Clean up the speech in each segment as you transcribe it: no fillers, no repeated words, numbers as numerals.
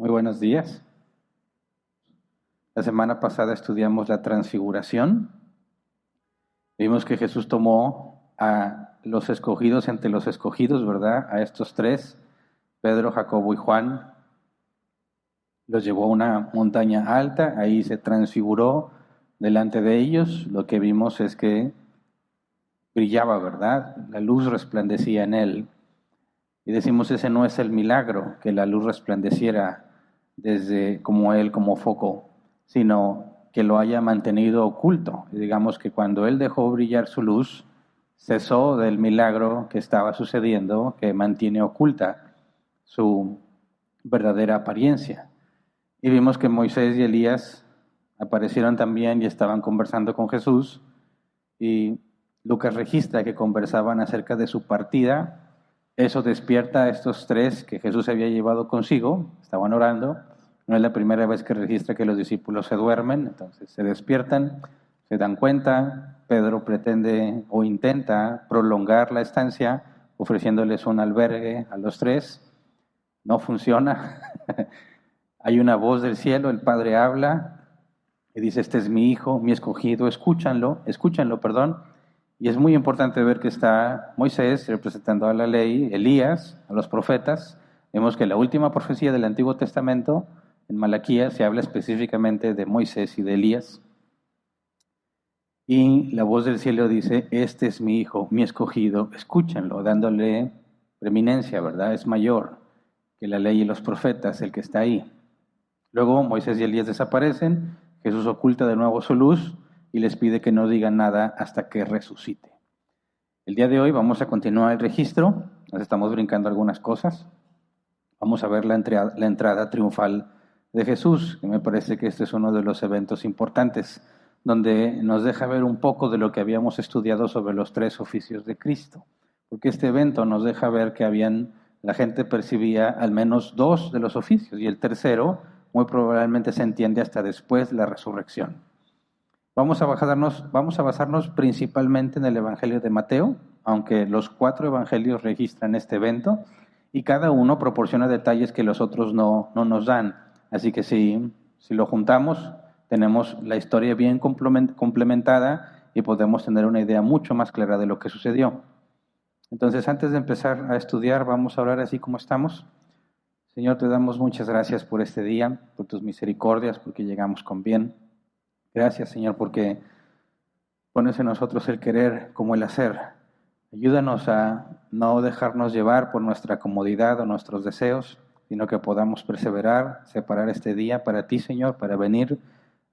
Muy buenos días. La semana pasada estudiamos la transfiguración. Vimos que Jesús tomó a los escogidos entre los escogidos, ¿verdad? A estos tres, Pedro, Jacobo y Juan. Los llevó a una montaña alta, ahí se transfiguró delante de ellos. Lo que vimos es que brillaba, ¿verdad? La luz resplandecía en él. Y decimos, ese no es el milagro, que la luz resplandeciera desde como él, como foco, sino que lo haya mantenido oculto. Y digamos que cuando él dejó brillar su luz, cesó del milagro que estaba sucediendo, que mantiene oculta su verdadera apariencia. Y vimos que Moisés y Elías aparecieron también y estaban conversando con Jesús, y Lucas registra que conversaban acerca de su partida. Eso despierta a estos tres que Jesús había llevado consigo, estaban orando. No es la primera vez que registra que los discípulos se duermen, entonces se despiertan, se dan cuenta. Pedro pretende o intenta prolongar la estancia ofreciéndoles un albergue a los tres. No funciona. Hay una voz del cielo, el Padre habla y dice: este es mi hijo, mi escogido, escúchanlo, perdón. Y es muy importante ver que está Moisés representando a la ley, Elías, a los profetas. Vemos que la última profecía del Antiguo Testamento, en Malaquías, se habla específicamente de Moisés y de Elías. Y la voz del cielo dice: este es mi hijo, mi escogido, escúchenlo, dándole preeminencia, ¿verdad? Es mayor que la ley y los profetas, el que está ahí. Luego Moisés y Elías desaparecen, Jesús oculta de nuevo su luz y les pide que no digan nada hasta que resucite. El día de hoy vamos a continuar el registro, nos estamos brincando algunas cosas. Vamos a ver la entrada triunfal de Jesús, que me parece que este es uno de los eventos importantes, donde nos deja ver un poco de lo que habíamos estudiado sobre los tres oficios de Cristo. Porque este evento nos deja ver que la gente percibía al menos dos de los oficios, y el tercero muy probablemente se entiende hasta después de la resurrección. Vamos a basarnos principalmente en el Evangelio de Mateo, aunque los 4 evangelios registran este evento y cada uno proporciona detalles que los otros no nos dan. Así que si lo juntamos, tenemos la historia bien complementada y podemos tener una idea mucho más clara de lo que sucedió. Entonces, antes de empezar a estudiar, vamos a orar así como estamos. Señor, te damos muchas gracias por este día, por tus misericordias, porque llegamos con bien. Gracias, Señor, porque pones en nosotros el querer como el hacer. Ayúdanos a no dejarnos llevar por nuestra comodidad o nuestros deseos, sino que podamos perseverar, separar este día para ti, Señor, para venir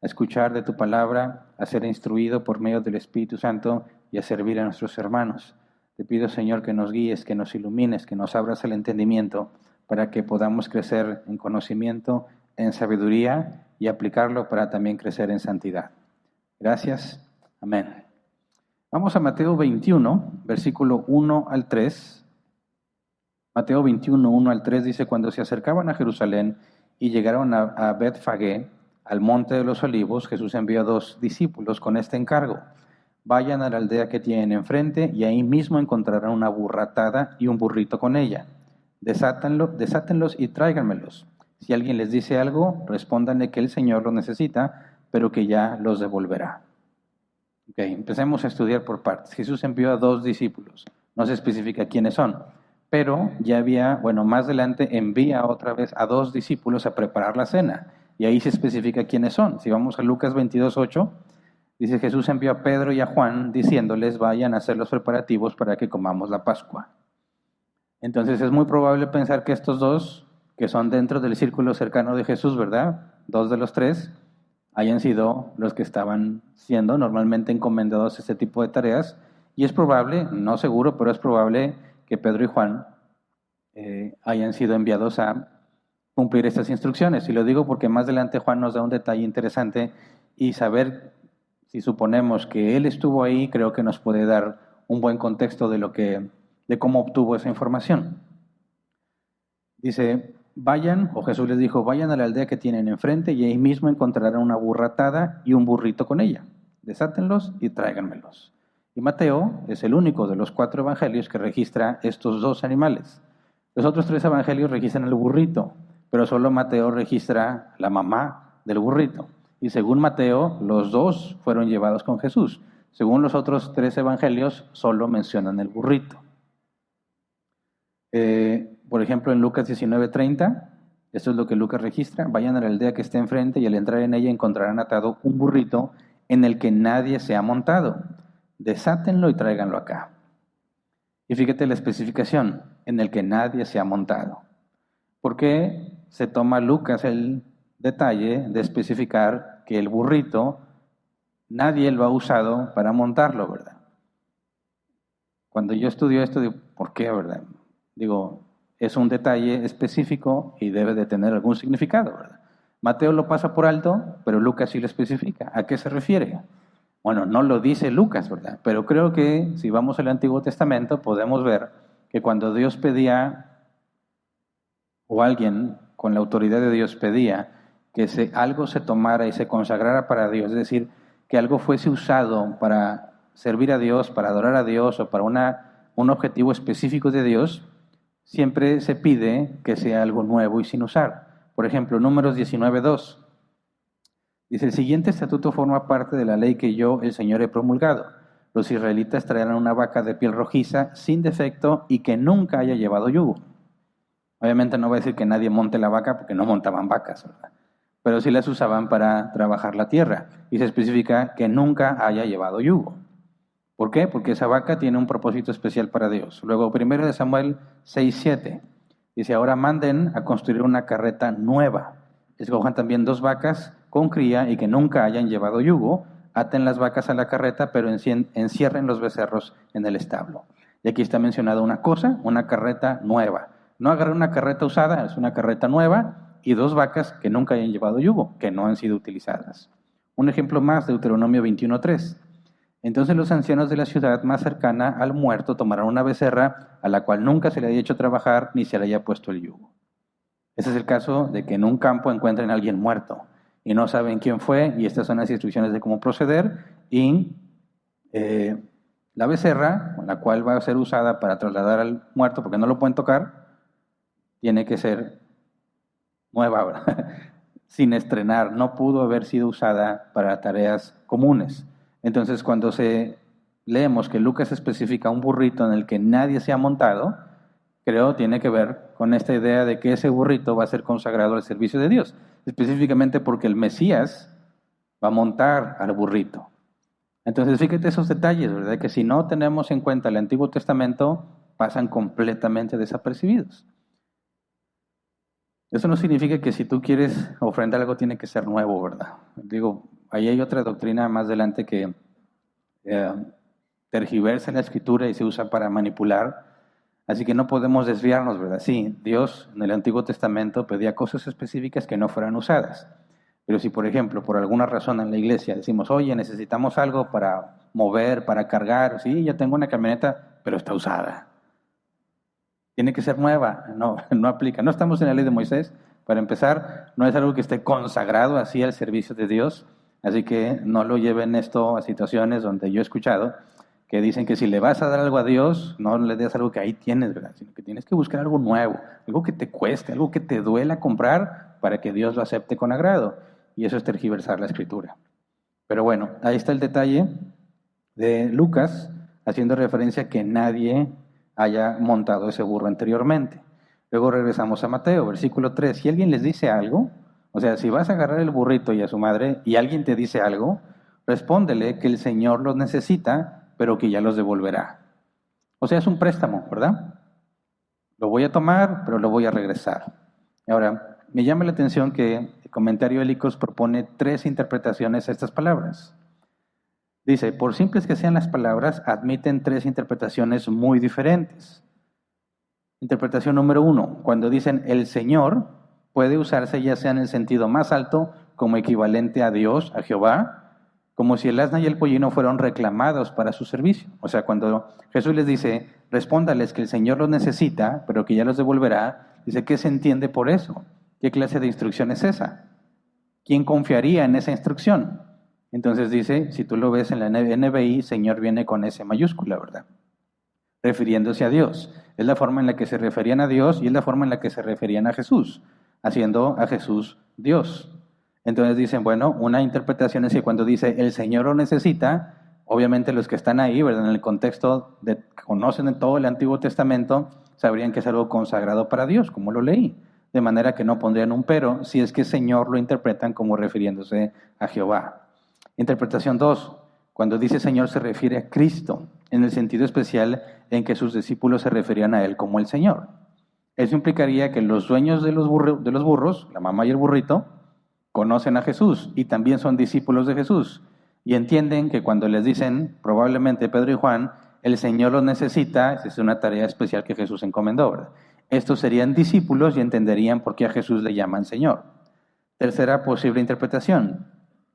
a escuchar de tu palabra, a ser instruido por medio del Espíritu Santo y a servir a nuestros hermanos. Te pido, Señor, que nos guíes, que nos ilumines, que nos abras el entendimiento para que podamos crecer en conocimiento, en sabiduría y aplicarlo para también crecer en santidad. Gracias. Amén. Vamos a Mateo 21, versículo 1 al 3. Mateo 21, 1 al 3 dice: cuando se acercaban a Jerusalén y llegaron a Betfagé, al monte de los olivos, Jesús envió a 2 discípulos con este encargo: vayan a la aldea que tienen enfrente y ahí mismo encontrarán una burra atada y un burrito con ella. Desátenlos y tráiganmelos. Si alguien les dice algo, respóndanle que el Señor los necesita, pero que ya los devolverá. Empecemos a estudiar por partes. Jesús envió a 2 discípulos. No se especifica quiénes son, pero ya más adelante envía otra vez a 2 discípulos a preparar la cena. Y ahí se especifica quiénes son. Si vamos a Lucas 22:8, dice: Jesús envió a Pedro y a Juan diciéndoles: vayan a hacer los preparativos para que comamos la Pascua. Entonces es muy probable pensar que estos 2, que son dentro del círculo cercano de Jesús, ¿verdad? 2 de los 3, hayan sido los que estaban siendo normalmente encomendados a este tipo de tareas. Y es probable, no seguro, pero es probable que Pedro y Juan hayan sido enviados a cumplir estas instrucciones. Y lo digo porque más adelante Juan nos da un detalle interesante, y saber, si suponemos que él estuvo ahí, creo que nos puede dar un buen contexto de cómo obtuvo esa información. Dice: Jesús les dijo: vayan a la aldea que tienen enfrente y ahí mismo encontrarán una burra atada y un burrito con ella. Desátenlos y tráiganmelos. Y Mateo es el único de los 4 evangelios que registra estos 2 animales. Los otros 3 evangelios registran el burrito, pero solo Mateo registra la mamá del burrito. Y según Mateo, los dos fueron llevados con Jesús. Según los otros 3 evangelios, solo mencionan el burrito. Por ejemplo, en Lucas 19:30, esto es lo que Lucas registra: vayan a la aldea que está enfrente y al entrar en ella encontrarán atado un burrito en el que nadie se ha montado. Desátenlo y tráiganlo acá. Y fíjate la especificación: en el que nadie se ha montado. ¿Por qué se toma Lucas el detalle de especificar que el burrito nadie lo ha usado para montarlo, verdad? Cuando yo estudio esto, digo, ¿por qué, verdad? Digo, es un detalle específico y debe de tener algún significado, ¿verdad? Mateo lo pasa por alto, pero Lucas sí lo especifica. ¿A qué se refiere? Bueno, no lo dice Lucas, ¿verdad? Pero creo que si vamos al Antiguo Testamento podemos ver que cuando Dios pedía, o alguien con la autoridad de Dios pedía, que algo se tomara y se consagrara para Dios, es decir, que algo fuese usado para servir a Dios, para adorar a Dios o para un objetivo específico de Dios, siempre se pide que sea algo nuevo y sin usar. Por ejemplo, Números 19:2. Dice: el siguiente estatuto forma parte de la ley que yo, el Señor, he promulgado. Los israelitas traerán una vaca de piel rojiza, sin defecto y que nunca haya llevado yugo. Obviamente no va a decir que nadie monte la vaca porque no montaban vacas, ¿verdad? Pero sí las usaban para trabajar la tierra. Y se especifica que nunca haya llevado yugo. ¿Por qué? Porque esa vaca tiene un propósito especial para Dios. Luego, 1 Samuel 6:7. Dice: ahora manden a construir una carreta nueva. Escojan también 2 vacas con cría y que nunca hayan llevado yugo. Aten las vacas a la carreta, pero encierren los becerros en el establo. Y aquí está mencionado una cosa: una carreta nueva. No agarrar una carreta usada, es una carreta nueva y 2 vacas que nunca hayan llevado yugo, que no han sido utilizadas. Un ejemplo más, Deuteronomio 21:3. Entonces los ancianos de la ciudad más cercana al muerto tomarán una becerra a la cual nunca se le haya hecho trabajar ni se le haya puesto el yugo. Ese es el caso de que en un campo encuentren a alguien muerto y no saben quién fue, y estas son las instrucciones de cómo proceder, y la becerra, la cual va a ser usada para trasladar al muerto, porque no lo pueden tocar, tiene que ser nueva, ¿verdad? Sin estrenar, no pudo haber sido usada para tareas comunes. Entonces, cuando leemos que Lucas especifica un burrito en el que nadie se ha montado, creo tiene que ver con esta idea de que ese burrito va a ser consagrado al servicio de Dios, específicamente porque el Mesías va a montar al burrito. Entonces, fíjate esos detalles, ¿verdad? Que si no tenemos en cuenta el Antiguo Testamento, pasan completamente desapercibidos. Eso no significa que si tú quieres ofrendar algo tiene que ser nuevo, ¿verdad? Digo, ahí hay otra doctrina más adelante que tergiversa la Escritura y se usa para manipular. Así que no podemos desviarnos, ¿verdad? Sí, Dios en el Antiguo Testamento pedía cosas específicas que no fueran usadas. Pero si, por ejemplo, por alguna razón en la iglesia decimos, oye, necesitamos algo para mover, para cargar, sí, yo tengo una camioneta, pero está usada. Tiene que ser nueva, no aplica. No estamos en la ley de Moisés. Para empezar, no es algo que esté consagrado así al servicio de Dios. Así que no lo lleven esto a situaciones donde yo he escuchado que dicen que si le vas a dar algo a Dios, no le des algo que ahí tienes, ¿verdad? Sino que tienes que buscar algo nuevo, algo que te cueste, algo que te duela comprar para que Dios lo acepte con agrado. Y eso es tergiversar la Escritura. Pero bueno, ahí está el detalle de Lucas, haciendo referencia a que nadie haya montado ese burro anteriormente. Luego regresamos a Mateo, versículo 3. Si alguien les dice algo, o sea, si vas a agarrar el burrito y a su madre y alguien te dice algo, respóndele que el Señor los necesita, pero que ya los devolverá. O sea, es un préstamo, ¿verdad? Lo voy a tomar, pero lo voy a regresar. Ahora, me llama la atención que el comentario de Helicos propone 3 interpretaciones a estas palabras. Dice, por simples que sean las palabras, admiten 3 interpretaciones muy diferentes. Interpretación número 1, cuando dicen el Señor, puede usarse ya sea en el sentido más alto como equivalente a Dios, a Jehová, como si el asna y el pollino fueron reclamados para su servicio. O sea, cuando Jesús les dice, respóndales que el Señor los necesita, pero que ya los devolverá, dice, ¿qué se entiende por eso? ¿Qué clase de instrucción es esa? ¿Quién confiaría en esa instrucción? Entonces dice, si tú lo ves en la NBI, Señor viene con S mayúscula, ¿verdad? Refiriéndose a Dios. Es la forma en la que se referían a Dios y es la forma en la que se referían a Jesús. haciendo a Jesús Dios. Entonces dicen, bueno, una interpretación es que cuando dice el Señor lo necesita, obviamente los que están ahí, ¿verdad? En el contexto que conocen en todo el Antiguo Testamento, sabrían que es algo consagrado para Dios, como lo leí. De manera que no pondrían un pero si es que Señor lo interpretan como refiriéndose a Jehová. Interpretación 2. Cuando dice Señor se refiere a Cristo, en el sentido especial en que sus discípulos se referían a Él como el Señor. Eso implicaría que los dueños de los burros, la mamá y el burrito, conocen a Jesús y también son discípulos de Jesús. Y entienden que cuando les dicen, probablemente Pedro y Juan, el Señor los necesita, esa es una tarea especial que Jesús encomendó, ¿verdad? Estos serían discípulos y entenderían por qué a Jesús le llaman Señor. Tercera posible interpretación.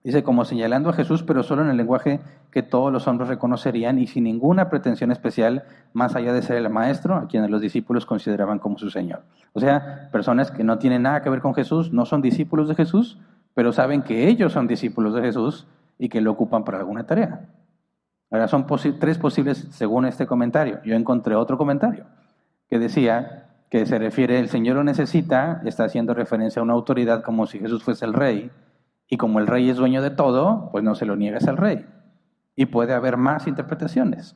Dice, como señalando a Jesús, pero solo en el lenguaje que todos los hombres reconocerían y sin ninguna pretensión especial, más allá de ser el maestro, a quienes los discípulos consideraban como su Señor. O sea, personas que no tienen nada que ver con Jesús, no son discípulos de Jesús, pero saben que ellos son discípulos de Jesús y que lo ocupan para alguna tarea. Ahora, son tres posibles según este comentario. Yo encontré otro comentario que decía que se refiere, el Señor lo necesita, está haciendo referencia a una autoridad como si Jesús fuese el rey, y como el rey es dueño de todo, pues no se lo niegas al rey. Y puede haber más interpretaciones.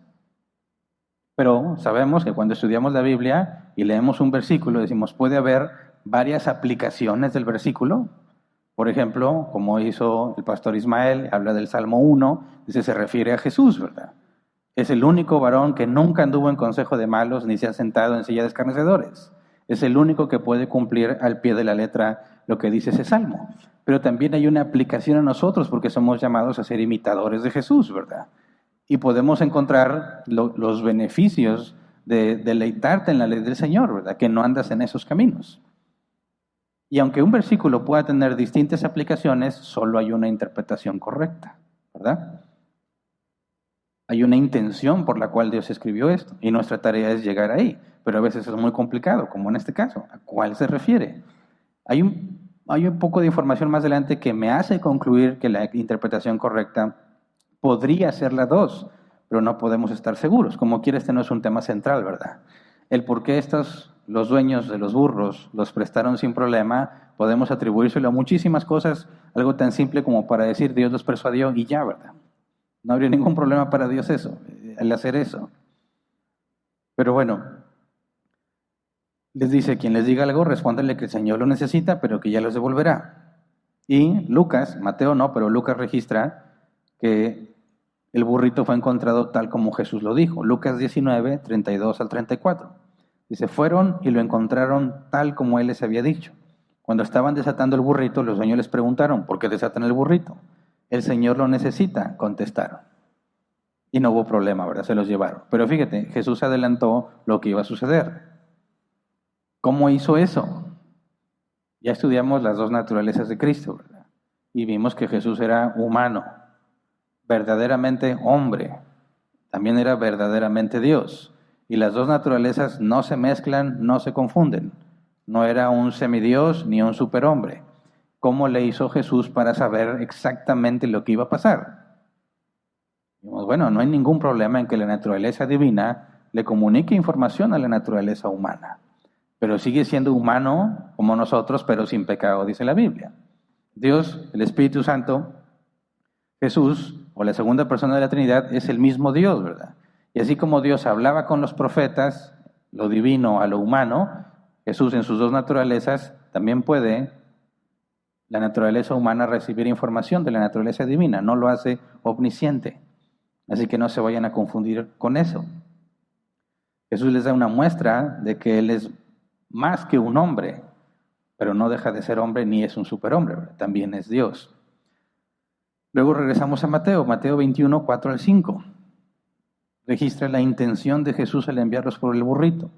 Pero sabemos que cuando estudiamos la Biblia y leemos un versículo, decimos, puede haber varias aplicaciones del versículo. Por ejemplo, como hizo el pastor Ismael, habla del Salmo 1, dice, se refiere a Jesús, ¿verdad? Es el único varón que nunca anduvo en consejo de malos ni se ha sentado en silla de escarnecedores. Es el único que puede cumplir al pie de la letra lo que dice ese salmo. Pero también hay una aplicación a nosotros porque somos llamados a ser imitadores de Jesús, ¿verdad? Y podemos encontrar los beneficios de deleitarte en la ley del Señor, ¿verdad? Que no andas en esos caminos. Y aunque un versículo pueda tener distintas aplicaciones, solo hay una interpretación correcta, ¿verdad? Hay una intención por la cual Dios escribió esto y nuestra tarea es llegar ahí, pero a veces es muy complicado, como en este caso. ¿A cuál se refiere? Hay un poco de información más adelante que me hace concluir que la interpretación correcta podría ser la 2, pero no podemos estar seguros. Como quiera, este no es un tema central, ¿verdad? El por qué los dueños de los burros los prestaron sin problema, podemos atribuírselo a muchísimas cosas, algo tan simple como para decir Dios los persuadió y ya, ¿verdad? No habría ningún problema para Dios el hacer eso. Pero bueno, les dice, quien les diga algo, respóndanle que el Señor lo necesita, pero que ya los devolverá. Y Lucas, Mateo no, pero Lucas registra que el burrito fue encontrado tal como Jesús lo dijo. Lucas 19, 32 al 34. Dice, fueron y lo encontraron tal como él les había dicho. Cuando estaban desatando el burrito, los dueños les preguntaron, ¿por qué desatan el burrito? El Señor lo necesita, contestaron. Y no hubo problema, ¿verdad? Se los llevaron. Pero fíjate, Jesús adelantó lo que iba a suceder. ¿Cómo hizo eso? Ya estudiamos las dos naturalezas de Cristo, ¿verdad? Y vimos que Jesús era humano, verdaderamente hombre, también era verdaderamente Dios. Y las dos naturalezas no se mezclan, no se confunden. No era un semidios ni un superhombre. ¿Cómo le hizo Jesús para saber exactamente lo que iba a pasar? Bueno, no hay ningún problema en que la naturaleza divina le comunique información a la naturaleza humana, pero sigue siendo humano como nosotros, pero sin pecado, dice la Biblia. Dios, el Espíritu Santo, Jesús, o la segunda persona de la Trinidad, es el mismo Dios, ¿verdad? Y así como Dios hablaba con los profetas, lo divino a lo humano, Jesús en sus dos naturalezas también puede la naturaleza humana recibir información de la naturaleza divina, no lo hace omnisciente. Así que no se vayan a confundir con eso. Jesús les da una muestra de que Él es más que un hombre, pero no deja de ser hombre ni es un superhombre, ¿verdad? También es Dios. Luego regresamos a Mateo 21, 4 al 5. Registra la intención de Jesús al enviarlos por el burrito.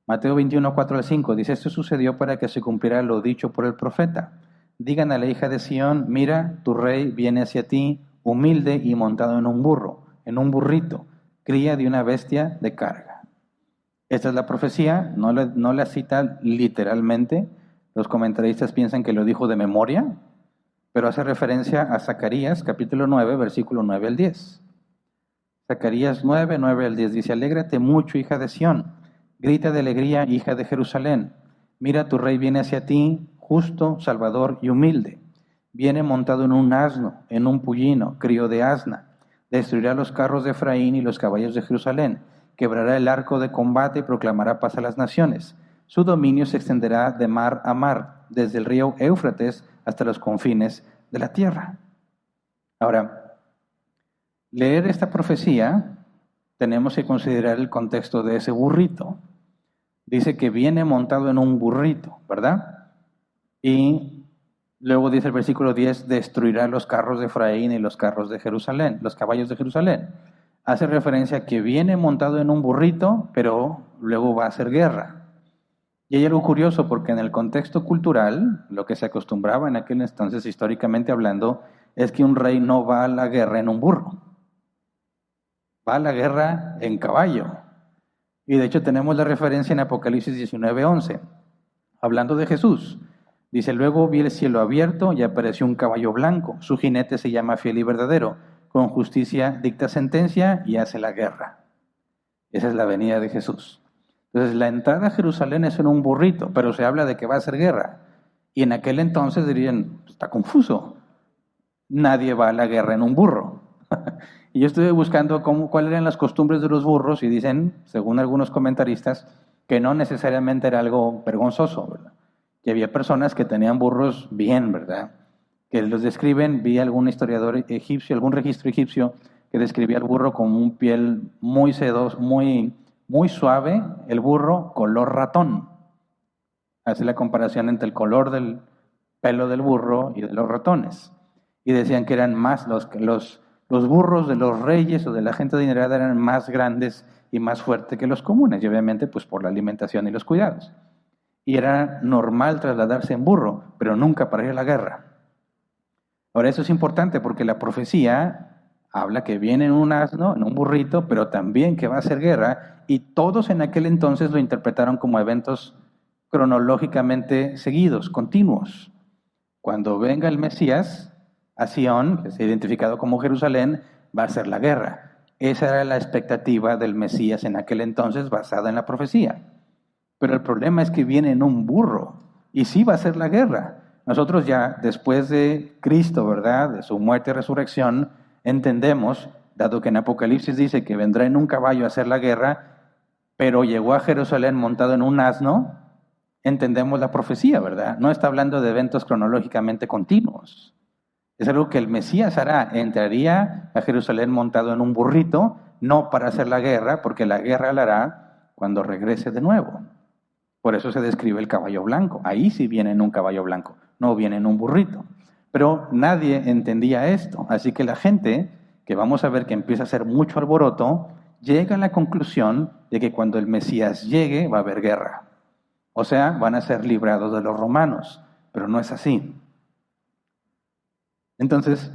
Mateo 21, 4 al 5 dice, esto sucedió para que se cumpliera lo dicho por el profeta. Digan a la hija de Sión, mira, tu rey viene hacia ti, humilde y montado en un burro, en un burrito, cría de una bestia de carga. Esta es la profecía, no la cita literalmente. Los comentaristas piensan que lo dijo de memoria, pero hace referencia a Zacarías, capítulo 9, versículo 9 al 10. Zacarías 9, 9 al 10 dice, alégrate mucho, hija de Sión, grita de alegría, hija de Jerusalén. Mira, tu rey viene hacia ti, justo, salvador y humilde. Viene montado en un asno, en un pollino, crío de asna. Destruirá los carros de Efraín y los caballos de Jerusalén. Quebrará el arco de combate y proclamará paz a las naciones. Su dominio se extenderá de mar a mar, desde el río Éufrates hasta los confines de la tierra. Ahora, leer esta profecía, tenemos que considerar el contexto de ese burrito. Dice que viene montado en un burrito, ¿verdad? Y luego dice el versículo 10, destruirá los carros de Efraín y los carros de Jerusalén, los caballos de Jerusalén. Hace referencia a que viene montado en un burrito, pero luego va a hacer guerra. Y hay algo curioso, porque en el contexto cultural, lo que se acostumbraba en aquel entonces, históricamente hablando, es que un rey no va a la guerra en un burro. Va a la guerra en caballo. Y de hecho tenemos la referencia en Apocalipsis 19:11, hablando de Jesús. Dice, luego vi el cielo abierto y apareció un caballo blanco. Su jinete se llama Fiel y Verdadero. Con justicia dicta sentencia y hace la guerra. Esa es la venida de Jesús. Entonces la entrada a Jerusalén es en un burrito, pero se habla de que va a hacer guerra. Y en aquel entonces dirían, está confuso. Nadie va a la guerra en un burro. Y yo estuve buscando cuáles eran las costumbres de los burros y dicen, según algunos comentaristas, que no necesariamente era algo vergonzoso, ¿verdad? Que había personas que tenían burros bien, ¿verdad? Que los describen, vi algún historiador egipcio, algún registro egipcio que describía al burro como un piel muy sedoso, muy suave, el burro color ratón. Hace la comparación entre el color del pelo del burro y de los ratones. Y decían que eran más los burros de los reyes o de la gente adinerada eran más grandes y más fuertes que los comunes, y obviamente pues por la alimentación y los cuidados. Y era normal trasladarse en burro, pero nunca para ir a la guerra. Ahora eso es importante porque la profecía habla que viene en un asno, en un burrito, pero también que va a hacer guerra, y todos en aquel entonces lo interpretaron como eventos cronológicamente seguidos, continuos. Cuando venga el Mesías a Sión, que se ha identificado como Jerusalén, va a ser la guerra. Esa era la expectativa del Mesías en aquel entonces, basada en la profecía. Pero el problema es que viene en un burro, y sí va a ser la guerra. Nosotros ya, después de Cristo, ¿verdad?, de su muerte y resurrección, entendemos, dado que en Apocalipsis dice que vendrá en un caballo a hacer la guerra, pero llegó a Jerusalén montado en un asno, entendemos la profecía, ¿verdad? No está hablando de eventos cronológicamente continuos. Es algo que el Mesías hará, entraría a Jerusalén montado en un burrito, no para hacer la guerra, porque la guerra la hará cuando regrese de nuevo. Por eso se describe el caballo blanco. Ahí sí viene en un caballo blanco, no viene en un burrito. Pero nadie entendía esto, así que la gente, que vamos a ver que empieza a hacer mucho alboroto, llega a la conclusión de que cuando el Mesías llegue va a haber guerra. O sea, van a ser librados de los romanos, pero no es así. Entonces,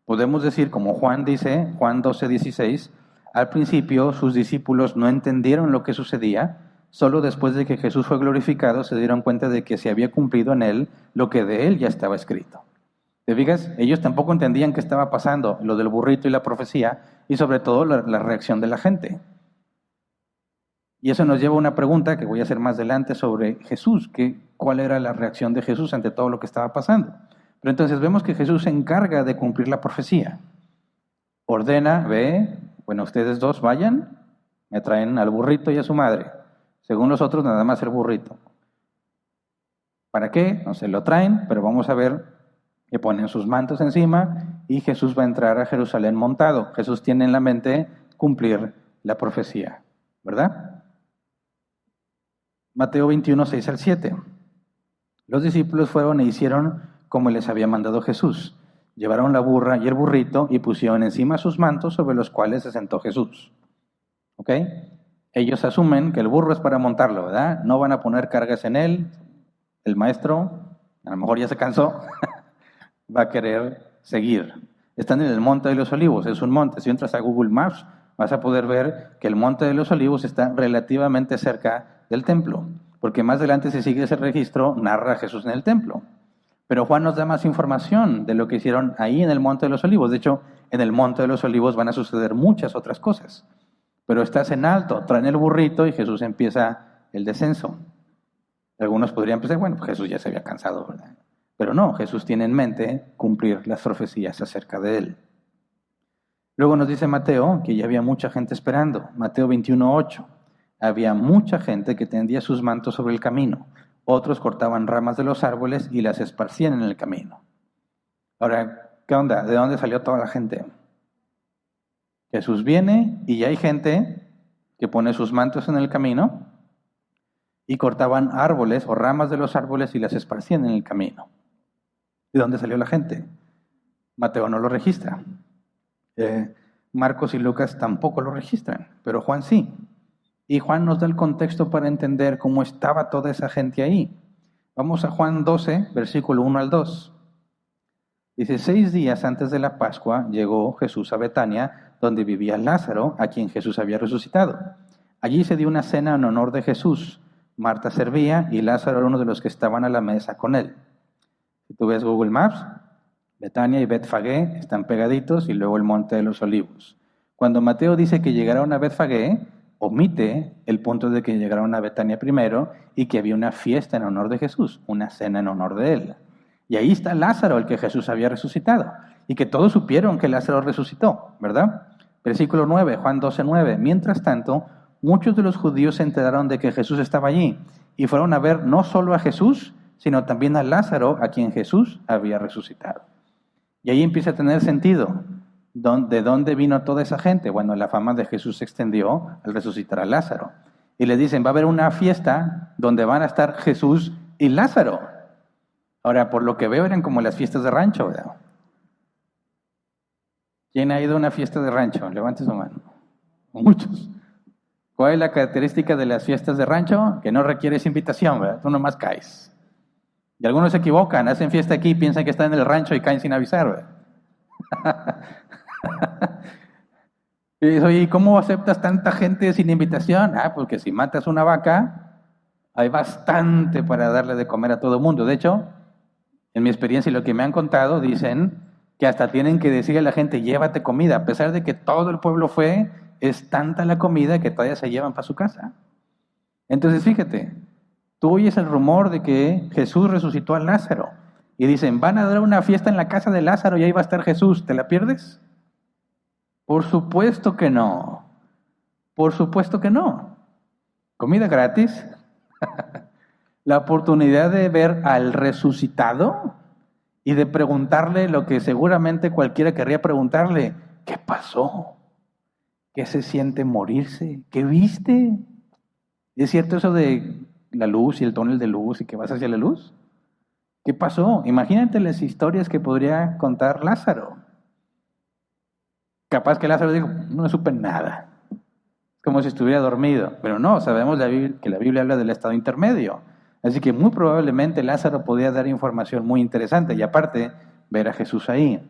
podemos decir, como Juan dice, Juan 12:16, al principio sus discípulos no entendieron lo que sucedía, solo después de que Jesús fue glorificado se dieron cuenta de que se había cumplido en él lo que de él ya estaba escrito. ¿Te fijas? Ellos tampoco entendían qué estaba pasando, lo del burrito y la profecía, y sobre todo la reacción de la gente. Y eso nos lleva a una pregunta que voy a hacer más adelante sobre Jesús, cuál era la reacción de Jesús ante todo lo que estaba pasando. Pero entonces vemos que Jesús se encarga de cumplir la profecía. Ordena, bueno, ustedes dos vayan, me traen al burrito y a su madre. Según los otros, nada más el burrito. ¿Para qué? No se lo traen, pero vamos a ver que ponen sus mantos encima y Jesús va a entrar a Jerusalén montado. Jesús tiene en la mente cumplir la profecía, ¿verdad? Mateo 21, 6 al 7. Los discípulos fueron e hicieron como les había mandado Jesús. Llevaron la burra y el burrito y pusieron encima sus mantos sobre los cuales se sentó Jesús. ¿Ok? Ellos asumen que el burro es para montarlo, ¿verdad? No van a poner cargas en él. El maestro, a lo mejor ya se cansó, va a querer seguir. Están en el Monte de los Olivos, es un monte. Si entras a Google Maps, vas a poder ver que el Monte de los Olivos está relativamente cerca del templo, porque más adelante, si sigue ese registro, narra a Jesús en el templo. Pero Juan nos da más información de lo que hicieron ahí en el Monte de los Olivos. De hecho, en el Monte de los Olivos van a suceder muchas otras cosas. Pero estás en alto, traen el burrito y Jesús empieza el descenso. Algunos podrían pensar, bueno, pues Jesús ya se había cansado, ¿verdad? Pero no, Jesús tiene en mente cumplir las profecías acerca de él. Luego nos dice Mateo que ya había mucha gente esperando. Mateo 21:8. Había mucha gente que tendía sus mantos sobre el camino. Otros cortaban ramas de los árboles y las esparcían en el camino. Ahora, ¿qué onda? ¿De dónde salió toda la gente? Jesús viene y ya hay gente que pone sus mantos en el camino y cortaban árboles o ramas de los árboles y las esparcían en el camino. ¿De dónde salió la gente? Mateo no lo registra. Marcos y Lucas tampoco lo registran, pero Juan sí. Y Juan nos da el contexto para entender cómo estaba toda esa gente ahí. Vamos a Juan 12, versículo 1 al 2. Dice, 6 días antes de la Pascua llegó Jesús a Betania, donde vivía Lázaro, a quien Jesús había resucitado. Allí se dio una cena en honor de Jesús. Marta servía y Lázaro era uno de los que estaban a la mesa con él. Si tú ves Google Maps, Betania y Betfagé están pegaditos y luego el Monte de los Olivos. Cuando Mateo dice que llegaron a Betfagé, omite el punto de que llegaron a Betania primero y que había una fiesta en honor de Jesús, una cena en honor de él. Y ahí está Lázaro, el que Jesús había resucitado, y que todos supieron que Lázaro resucitó, ¿verdad? Versículo 9, Juan 12:9. Mientras tanto, muchos de los judíos se enteraron de que Jesús estaba allí y fueron a ver no solo a Jesús, sino también a Lázaro, a quien Jesús había resucitado. Y ahí empieza a tener sentido. ¿De dónde vino toda esa gente? Bueno, la fama de Jesús se extendió al resucitar a Lázaro. Y le dicen, va a haber una fiesta donde van a estar Jesús y Lázaro. Ahora, por lo que veo, eran como las fiestas de rancho, ¿verdad? ¿Quién ha ido a una fiesta de rancho? Levante su mano. Muchos. ¿Cuál es la característica de las fiestas de rancho? Que no requieres invitación, ¿verdad? Tú nomás caes. Y algunos se equivocan, hacen fiesta aquí, piensan que están en el rancho y caen sin avisar, ¿verdad? Y dice, oye, ¿cómo aceptas tanta gente sin invitación? Porque si matas una vaca, hay bastante para darle de comer a todo el mundo. De hecho, en mi experiencia y lo que me han contado, dicen que hasta tienen que decirle a la gente, llévate comida, a pesar de que todo el pueblo fue, es tanta la comida que todavía se llevan para su casa. Entonces, fíjate, tú oyes el rumor de que Jesús resucitó a Lázaro y dicen, van a dar una fiesta en la casa de Lázaro y ahí va a estar Jesús, ¿te la pierdes? Por supuesto que no. Por supuesto que no. ¿Comida gratis? La oportunidad de ver al resucitado y de preguntarle lo que seguramente cualquiera querría preguntarle. ¿Qué pasó? ¿Qué se siente morirse? ¿Qué viste? ¿Es cierto eso de la luz y el túnel de luz y que vas hacia la luz? ¿Qué pasó? Imagínate las historias que podría contar Lázaro. Capaz que Lázaro dijo, no supe nada. Es como si estuviera dormido. Pero no, sabemos que la Biblia habla del estado intermedio. Así que muy probablemente Lázaro podía dar información muy interesante y aparte ver a Jesús ahí.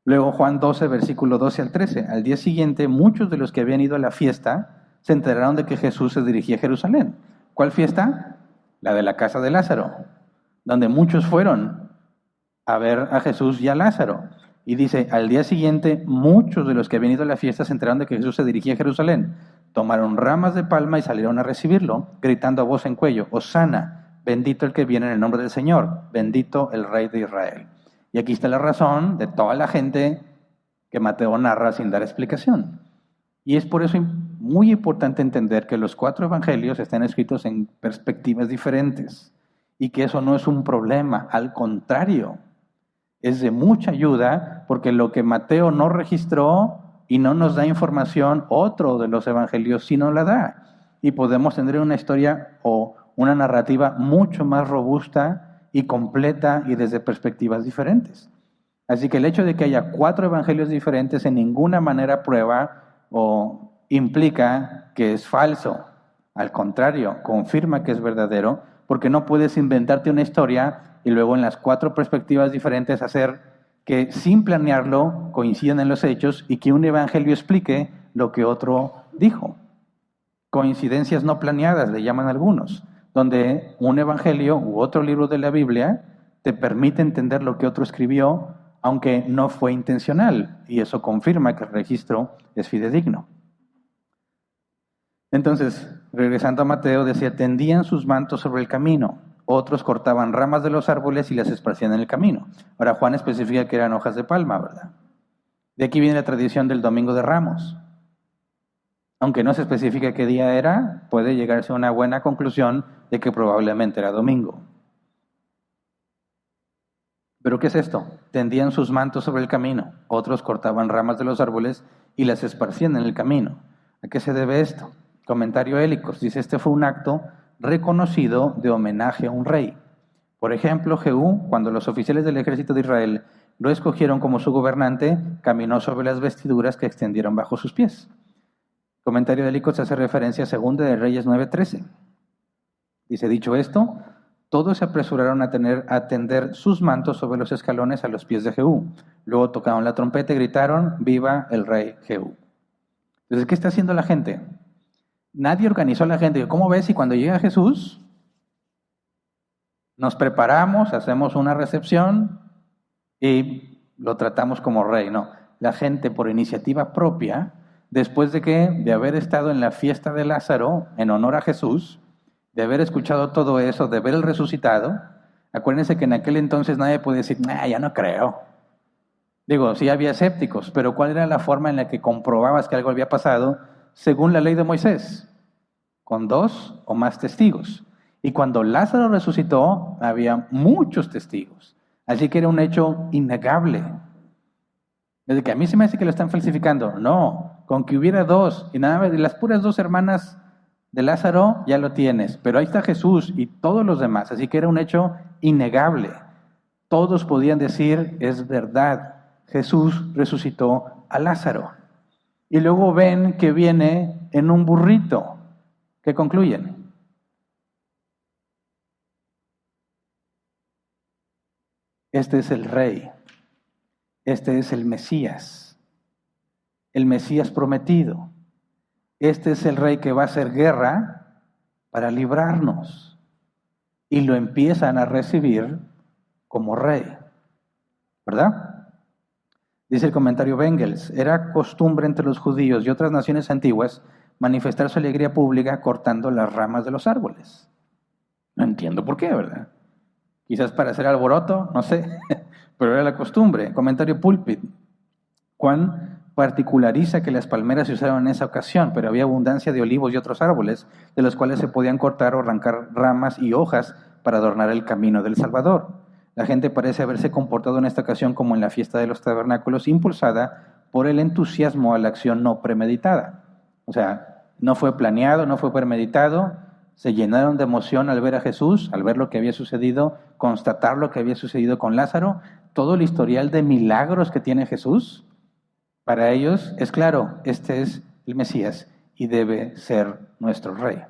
Luego Juan 12, versículo 12 al 13. Al día siguiente, muchos de los que habían ido a la fiesta se enteraron de que Jesús se dirigía a Jerusalén. ¿Cuál fiesta? La de la casa de Lázaro, donde muchos fueron a ver a Jesús y a Lázaro. Y dice, al día siguiente, muchos de los que habían ido a la fiesta se enteraron de que Jesús se dirigía a Jerusalén. Tomaron ramas de palma y salieron a recibirlo, gritando a voz en cuello, Hosana, bendito el que viene en el nombre del Señor, bendito el Rey de Israel. Y aquí está la razón de toda la gente que Mateo narra sin dar explicación. Y es por eso muy importante entender que los 4 evangelios están escritos en perspectivas diferentes y que eso no es un problema, al contrario, es de mucha ayuda porque lo que Mateo no registró y no nos da información, otro de los evangelios sí nos la da. Y podemos tener una historia o una narrativa mucho más robusta y completa y desde perspectivas diferentes. Así que el hecho de que haya 4 evangelios diferentes en ninguna manera prueba o implica que es falso. Al contrario, confirma que es verdadero, porque no puedes inventarte una historia y luego en las 4 perspectivas diferentes hacer que sin planearlo coincidan en los hechos y que un evangelio explique lo que otro dijo. Coincidencias no planeadas, le llaman algunos, donde un evangelio u otro libro de la Biblia te permite entender lo que otro escribió, aunque no fue intencional, y eso confirma que el registro es fidedigno. Entonces, regresando a Mateo, decía, tendían sus mantos sobre el camino, otros cortaban ramas de los árboles y las esparcían en el camino. Ahora Juan especifica que eran hojas de palma, ¿verdad? De aquí viene la tradición del Domingo de Ramos. Aunque no se especifica qué día era, puede llegarse a una buena conclusión de que probablemente era domingo. ¿Pero qué es esto? Tendían sus mantos sobre el camino, otros cortaban ramas de los árboles y las esparcían en el camino. ¿A qué se debe esto? Comentario Hélicos dice, este fue un acto reconocido de homenaje a un rey. Por ejemplo, Jehú, cuando los oficiales del ejército de Israel lo escogieron como su gobernante, caminó sobre las vestiduras que extendieron bajo sus pies. Comentario de Hélicos hace referencia a 2 de Reyes 9:13. Dice, dicho esto, todos se apresuraron a tender sus mantos sobre los escalones a los pies de Jehú. Luego tocaron la trompeta y gritaron, ¡viva el rey Jehú! Entonces, ¿qué está haciendo la gente? Nadie organizó a la gente. ¿Cómo ves si cuando llega Jesús nos preparamos, hacemos una recepción y lo tratamos como rey? No, la gente por iniciativa propia, después de haber estado en la fiesta de Lázaro en honor a Jesús, de haber escuchado todo eso, de ver el resucitado, acuérdense que en aquel entonces nadie podía decir, ya no creo. Digo, sí había escépticos, pero ¿cuál era la forma en la que comprobabas que algo había pasado? Según la ley de Moisés, con 2 o más testigos. Y cuando Lázaro resucitó, había muchos testigos. Así que era un hecho innegable. Desde que a mí se me hace que lo están falsificando. No, con que hubiera 2, y nada más, y las puras 2 hermanas de Lázaro ya lo tienes. Pero ahí está Jesús y todos los demás. Así que era un hecho innegable. Todos podían decir, es verdad, Jesús resucitó a Lázaro. Y luego ven que viene en un burrito. ¿Qué concluyen? Este es el rey. Este es el Mesías prometido. Este es el rey que va a hacer guerra para librarnos. Y lo empiezan a recibir como rey. ¿Verdad? Dice el comentario Bengels, era costumbre entre los judíos y otras naciones antiguas manifestar su alegría pública cortando las ramas de los árboles. No entiendo por qué, ¿verdad? Quizás para hacer alboroto, no sé, pero era la costumbre. Comentario Pulpit. Juan particulariza que las palmeras se usaron en esa ocasión, pero había abundancia de olivos y otros árboles, de los cuales se podían cortar o arrancar ramas y hojas para adornar el camino del Salvador. La gente parece haberse comportado en esta ocasión como en la fiesta de los tabernáculos, impulsada por el entusiasmo a la acción no premeditada. O sea, no fue planeado, no fue premeditado, se llenaron de emoción al ver a Jesús, al ver lo que había sucedido, constatar lo que había sucedido con Lázaro, todo el historial de milagros que tiene Jesús. Para ellos es claro, este es el Mesías y debe ser nuestro rey.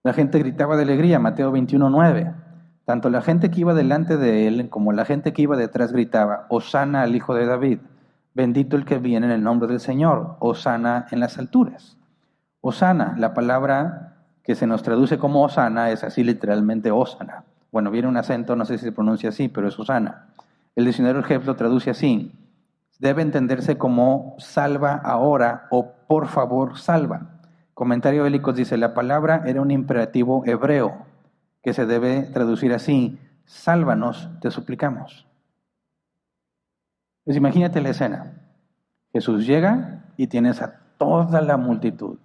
La gente gritaba de alegría, Mateo 21:9. Tanto la gente que iba delante de él como la gente que iba detrás gritaba, Hosana al Hijo de David, bendito el que viene en el nombre del Señor, Hosana en las alturas. Hosana, la palabra que se nos traduce como Hosana es así literalmente Hosana. Bueno, viene un acento, no sé si se pronuncia así, pero es Hosana. El diccionario Jeff lo traduce así. Debe entenderse como salva ahora o por favor salva. Comentario Hélicos dice, la palabra era un imperativo hebreo que se debe traducir así, sálvanos, te suplicamos. Pues imagínate la escena. Jesús llega y tienes a toda la multitud.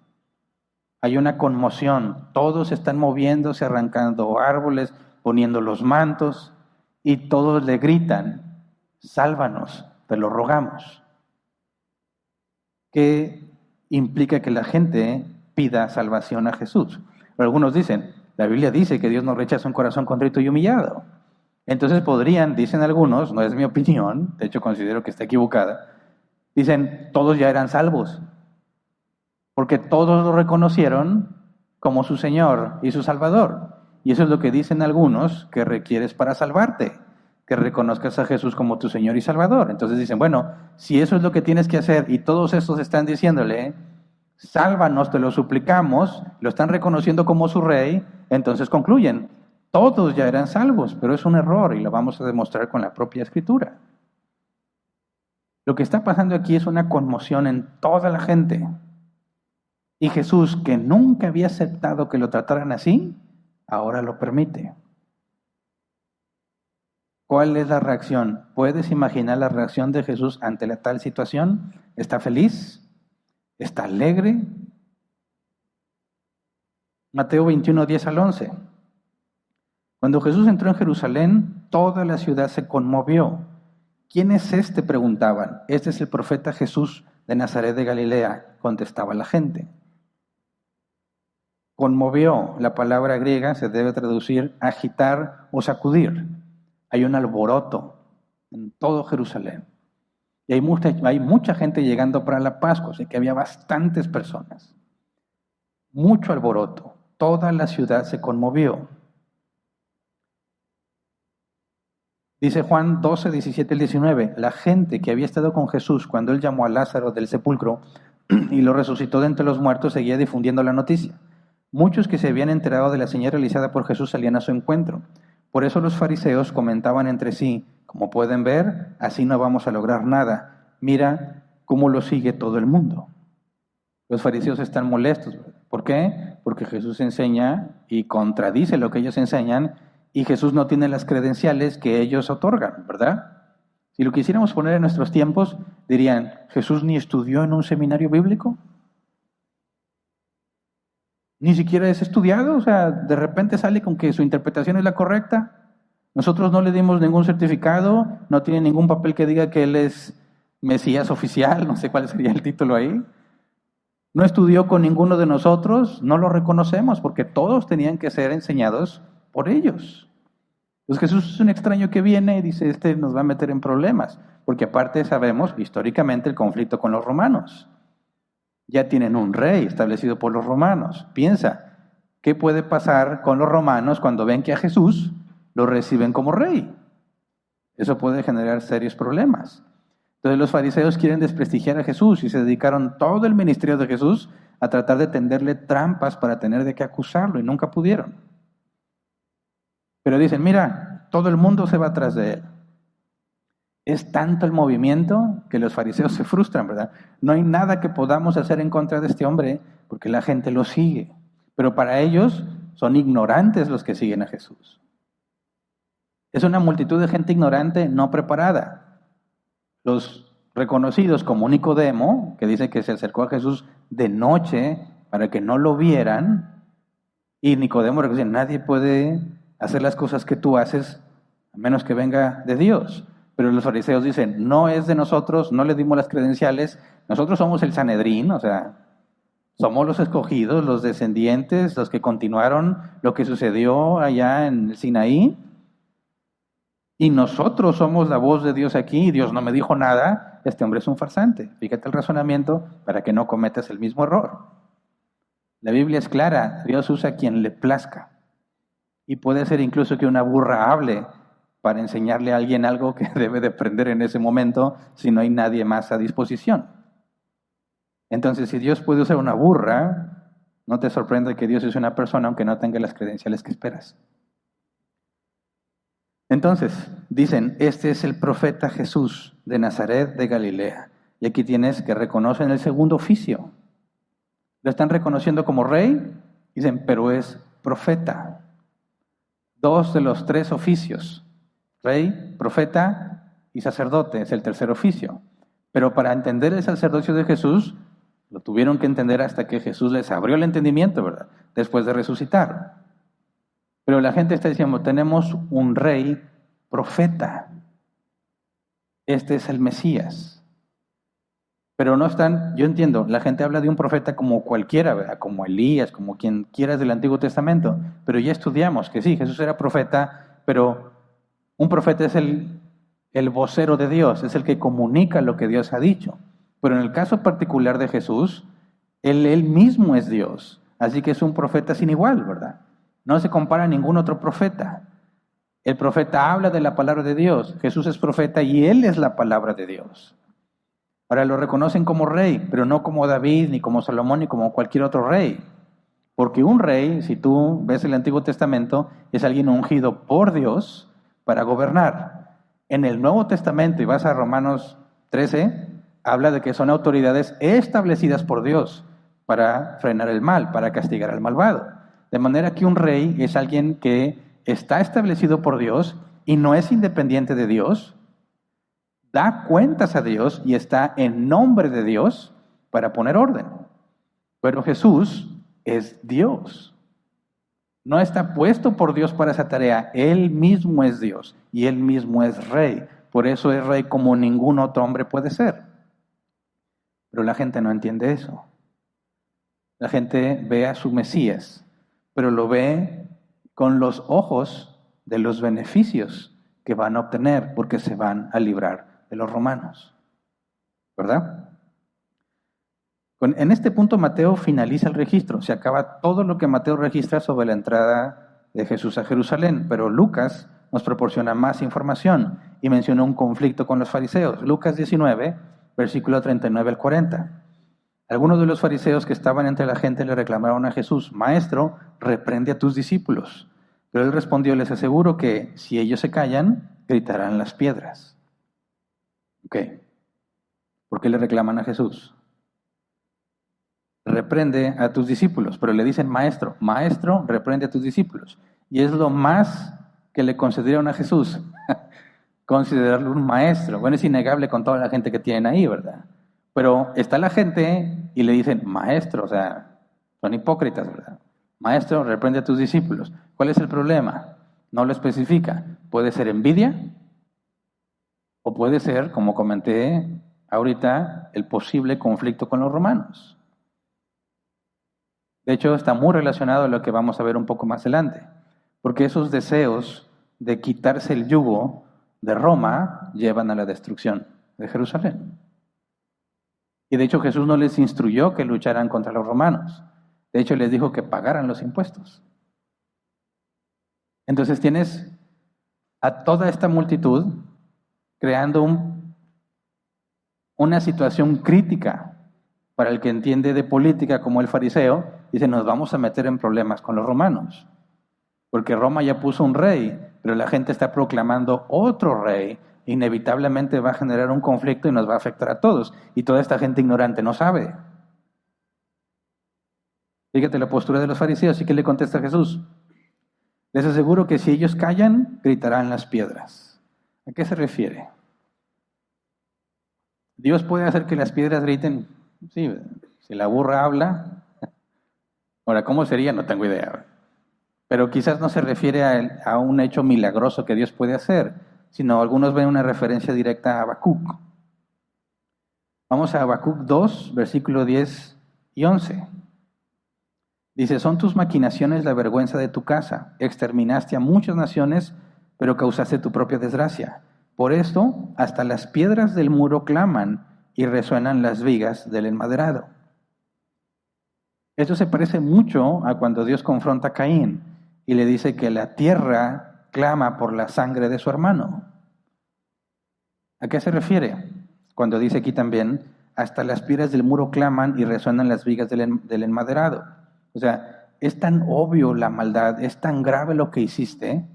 Hay una conmoción, todos están moviéndose, arrancando árboles, poniendo los mantos, y todos le gritan, sálvanos, te lo rogamos. ¿Qué implica que la gente pida salvación a Jesús? Pero algunos dicen, la Biblia dice que Dios no rechaza un corazón contrito y humillado. Entonces podrían, dicen algunos, no es mi opinión, de hecho considero que está equivocada, dicen, todos ya eran salvos, porque todos lo reconocieron como su Señor y su Salvador. Y eso es lo que dicen algunos que requieres para salvarte, que reconozcas a Jesús como tu Señor y Salvador. Entonces dicen, bueno, si eso es lo que tienes que hacer y todos estos están diciéndole, sálvanos, te lo suplicamos, lo están reconociendo como su Rey, entonces concluyen, todos ya eran salvos, pero es un error y lo vamos a demostrar con la propia Escritura. Lo que está pasando aquí es una conmoción en toda la gente. Y Jesús, que nunca había aceptado que lo trataran así, ahora lo permite. ¿Cuál es la reacción? ¿Puedes imaginar la reacción de Jesús ante la tal situación? ¿Está feliz? ¿Está alegre? Mateo 21, 10 al 11. Cuando Jesús entró en Jerusalén, toda la ciudad se conmovió. ¿Quién es este?, preguntaban. Este es el profeta Jesús de Nazaret de Galilea, contestaba la gente. Conmovió, la palabra griega se debe traducir agitar o sacudir. Hay un alboroto en todo Jerusalén. Y hay mucha gente llegando para la Pascua, así que había bastantes personas. Mucho alboroto. Toda la ciudad se conmovió. Dice Juan 12, 17 y 19, la gente que había estado con Jesús cuando él llamó a Lázaro del sepulcro y lo resucitó de entre los muertos seguía difundiendo la noticia. Muchos que se habían enterado de la señal realizada por Jesús salían a su encuentro. Por eso los fariseos comentaban entre sí, como pueden ver, así no vamos a lograr nada. Mira cómo lo sigue todo el mundo. Los fariseos están molestos. ¿Por qué? Porque Jesús enseña y contradice lo que ellos enseñan y Jesús no tiene las credenciales que ellos otorgan, ¿verdad? Si lo quisiéramos poner en nuestros tiempos, dirían, ¿Jesús ni estudió en un seminario bíblico? Ni siquiera es estudiado, o sea, de repente sale con que su interpretación es la correcta. Nosotros no le dimos ningún certificado, no tiene ningún papel que diga que él es Mesías oficial, no sé cuál sería el título ahí. No estudió con ninguno de nosotros, no lo reconocemos porque todos tenían que ser enseñados por ellos. Entonces Jesús es un extraño que viene y dice, este nos va a meter en problemas, porque aparte sabemos históricamente el conflicto con los romanos. Ya tienen un rey establecido por los romanos. Piensa, ¿qué puede pasar con los romanos cuando ven que a Jesús lo reciben como rey? Eso puede generar serios problemas. Entonces los fariseos quieren desprestigiar a Jesús y se dedicaron todo el ministerio de Jesús a tratar de tenderle trampas para tener de qué acusarlo y nunca pudieron. Pero dicen, mira, todo el mundo se va atrás de él. Es tanto el movimiento que los fariseos se frustran, ¿verdad? No hay nada que podamos hacer en contra de este hombre porque la gente lo sigue. Pero para ellos son ignorantes los que siguen a Jesús. Es una multitud de gente ignorante, no preparada. Los reconocidos como Nicodemo, que dice que se acercó a Jesús de noche para que no lo vieran, y Nicodemo dice, nadie puede hacer las cosas que tú haces a menos que venga de Dios. Pero los fariseos dicen, no es de nosotros, no le dimos las credenciales, nosotros somos el Sanedrín, o sea, somos los escogidos, los descendientes, los que continuaron lo que sucedió allá en el Sinaí, y nosotros somos la voz de Dios aquí, y Dios no me dijo nada, este hombre es un farsante. Fíjate el razonamiento para que no cometas el mismo error. La Biblia es clara, Dios usa a quien le plazca, y puede ser incluso que una burra hable para enseñarle a alguien algo que debe de aprender en ese momento si no hay nadie más a disposición. Entonces, si Dios puede usar una burra, no te sorprende que Dios use una persona aunque no tenga las credenciales que esperas. Entonces, dicen, este es el profeta Jesús de Nazaret de Galilea. Y aquí tienes que reconocen el segundo oficio. Lo están reconociendo como rey, dicen, pero es profeta. 2 de los 3 oficios. Rey, profeta y sacerdote, es el tercer oficio. Pero para entender el sacerdocio de Jesús, lo tuvieron que entender hasta que Jesús les abrió el entendimiento, ¿verdad? Después de resucitar. Pero la gente está diciendo, tenemos un rey profeta. Este es el Mesías. Pero no están, yo entiendo, la gente habla de un profeta como cualquiera, ¿verdad? Como Elías, como quien quieras del Antiguo Testamento. Pero ya estudiamos que sí, Jesús era profeta, pero un profeta es el vocero de Dios, es el que comunica lo que Dios ha dicho. Pero en el caso particular de Jesús, él mismo es Dios. Así que es un profeta sin igual, ¿verdad? No se compara a ningún otro profeta. El profeta habla de la palabra de Dios. Jesús es profeta y él es la palabra de Dios. Ahora lo reconocen como rey, pero no como David, ni como Salomón, ni como cualquier otro rey. Porque un rey, si tú ves el Antiguo Testamento, es alguien ungido por Dios para gobernar. En el Nuevo Testamento, y vas a Romanos 13, habla de que son autoridades establecidas por Dios para frenar el mal, para castigar al malvado. De manera que un rey es alguien que está establecido por Dios y no es independiente de Dios, da cuentas a Dios y está en nombre de Dios para poner orden. Pero Jesús es Dios. No está puesto por Dios para esa tarea. Él mismo es Dios y Él mismo es rey. Por eso es rey como ningún otro hombre puede ser. Pero la gente no entiende eso. La gente ve a su Mesías, pero lo ve con los ojos de los beneficios que van a obtener porque se van a librar de los romanos. ¿Verdad? En este punto Mateo finaliza el registro. Se acaba todo lo que Mateo registra sobre la entrada de Jesús a Jerusalén, pero Lucas nos proporciona más información y menciona un conflicto con los fariseos. Lucas 19, versículo 39 al 40. Algunos de los fariseos que estaban entre la gente le reclamaron a Jesús: Maestro, reprende a tus discípulos. Pero él respondió: les aseguro que si ellos se callan, gritarán las piedras. Ok. ¿Por qué le reclaman a Jesús? Reprende a tus discípulos, pero le dicen maestro, maestro, reprende a tus discípulos. Y es lo más que le concedieron a Jesús, considerarlo un maestro. Bueno, es innegable con toda la gente que tienen ahí, ¿verdad? Pero está la gente y le dicen maestro, o sea, son hipócritas, ¿verdad? Maestro, reprende a tus discípulos. ¿Cuál es el problema? No lo especifica. Puede ser envidia o puede ser, como comenté ahorita, el posible conflicto con los romanos. De hecho, está muy relacionado a lo que vamos a ver un poco más adelante, porque esos deseos de quitarse el yugo de Roma llevan a la destrucción de Jerusalén. Y de hecho Jesús no les instruyó que lucharan contra los romanos. De hecho les dijo que pagaran los impuestos. Entonces tienes a toda esta multitud creando una situación crítica para el que entiende de política como el fariseo. Dice, nos vamos a meter en problemas con los romanos, porque Roma ya puso un rey, pero la gente está proclamando otro rey. Inevitablemente va a generar un conflicto y nos va a afectar a todos. Y toda esta gente ignorante no sabe. Fíjate la postura de los fariseos. ¿Y qué le contesta Jesús? Les aseguro que si ellos callan, gritarán las piedras. ¿A qué se refiere? ¿Dios puede hacer que las piedras griten? Sí, si la burra habla. Ahora, ¿cómo sería? No tengo idea. Pero quizás no se refiere a un hecho milagroso que Dios puede hacer, sino algunos ven una referencia directa a Habacuc. Vamos a Habacuc 2, versículo 10 y 11. Dice, son tus maquinaciones la vergüenza de tu casa. Exterminaste a muchas naciones, pero causaste tu propia desgracia. Por esto, hasta las piedras del muro claman y resuenan las vigas del enmaderado. Esto se parece mucho a cuando Dios confronta a Caín y le dice que la tierra clama por la sangre de su hermano. ¿A qué se refiere? Cuando dice aquí también, hasta las piedras del muro claman y resuenan las vigas del enmaderado. O sea, es tan obvio la maldad, es tan grave lo que hiciste,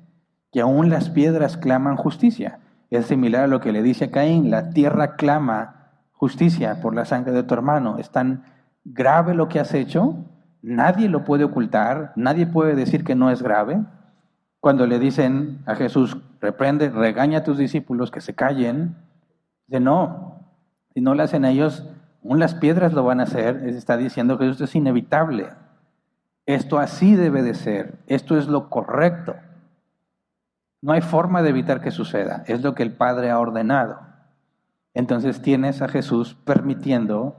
que aún las piedras claman justicia. Es similar a lo que le dice a Caín, la tierra clama justicia por la sangre de tu hermano. Es tan grave lo que has hecho, nadie lo puede ocultar, nadie puede decir que no es grave. Cuando le dicen a Jesús, reprende, regaña a tus discípulos que se callen, dice no, si no lo hacen ellos, aún las piedras lo van a hacer. Está diciendo que esto es inevitable. Esto así debe de ser, esto es lo correcto. No hay forma de evitar que suceda, es lo que el Padre ha ordenado. Entonces tienes a Jesús permitiendo,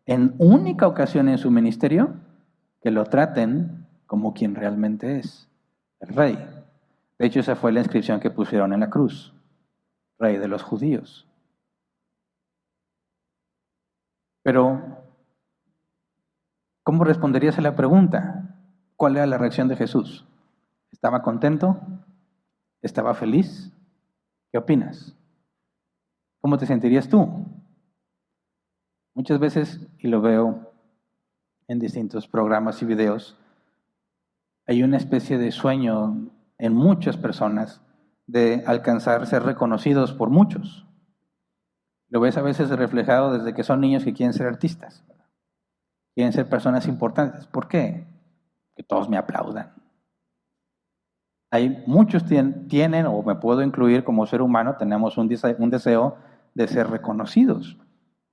en única ocasión en su ministerio, que lo traten como quien realmente es, el Rey. De hecho, esa fue la inscripción que pusieron en la cruz, Rey de los judíos. Pero, ¿cómo responderías a la pregunta? ¿Cuál era la reacción de Jesús? ¿Estaba contento? ¿Estaba feliz? ¿Qué opinas? ¿Cómo te sentirías tú? Muchas veces, y lo veo en distintos programas y videos, hay una especie de sueño en muchas personas de alcanzar ser reconocidos por muchos. Lo ves a veces reflejado desde que son niños que quieren ser artistas. quieren ser personas importantes. ¿Por qué? Que todos me aplaudan. Hay muchos tienen, o me puedo incluir como ser humano, tenemos un deseo de ser reconocidos.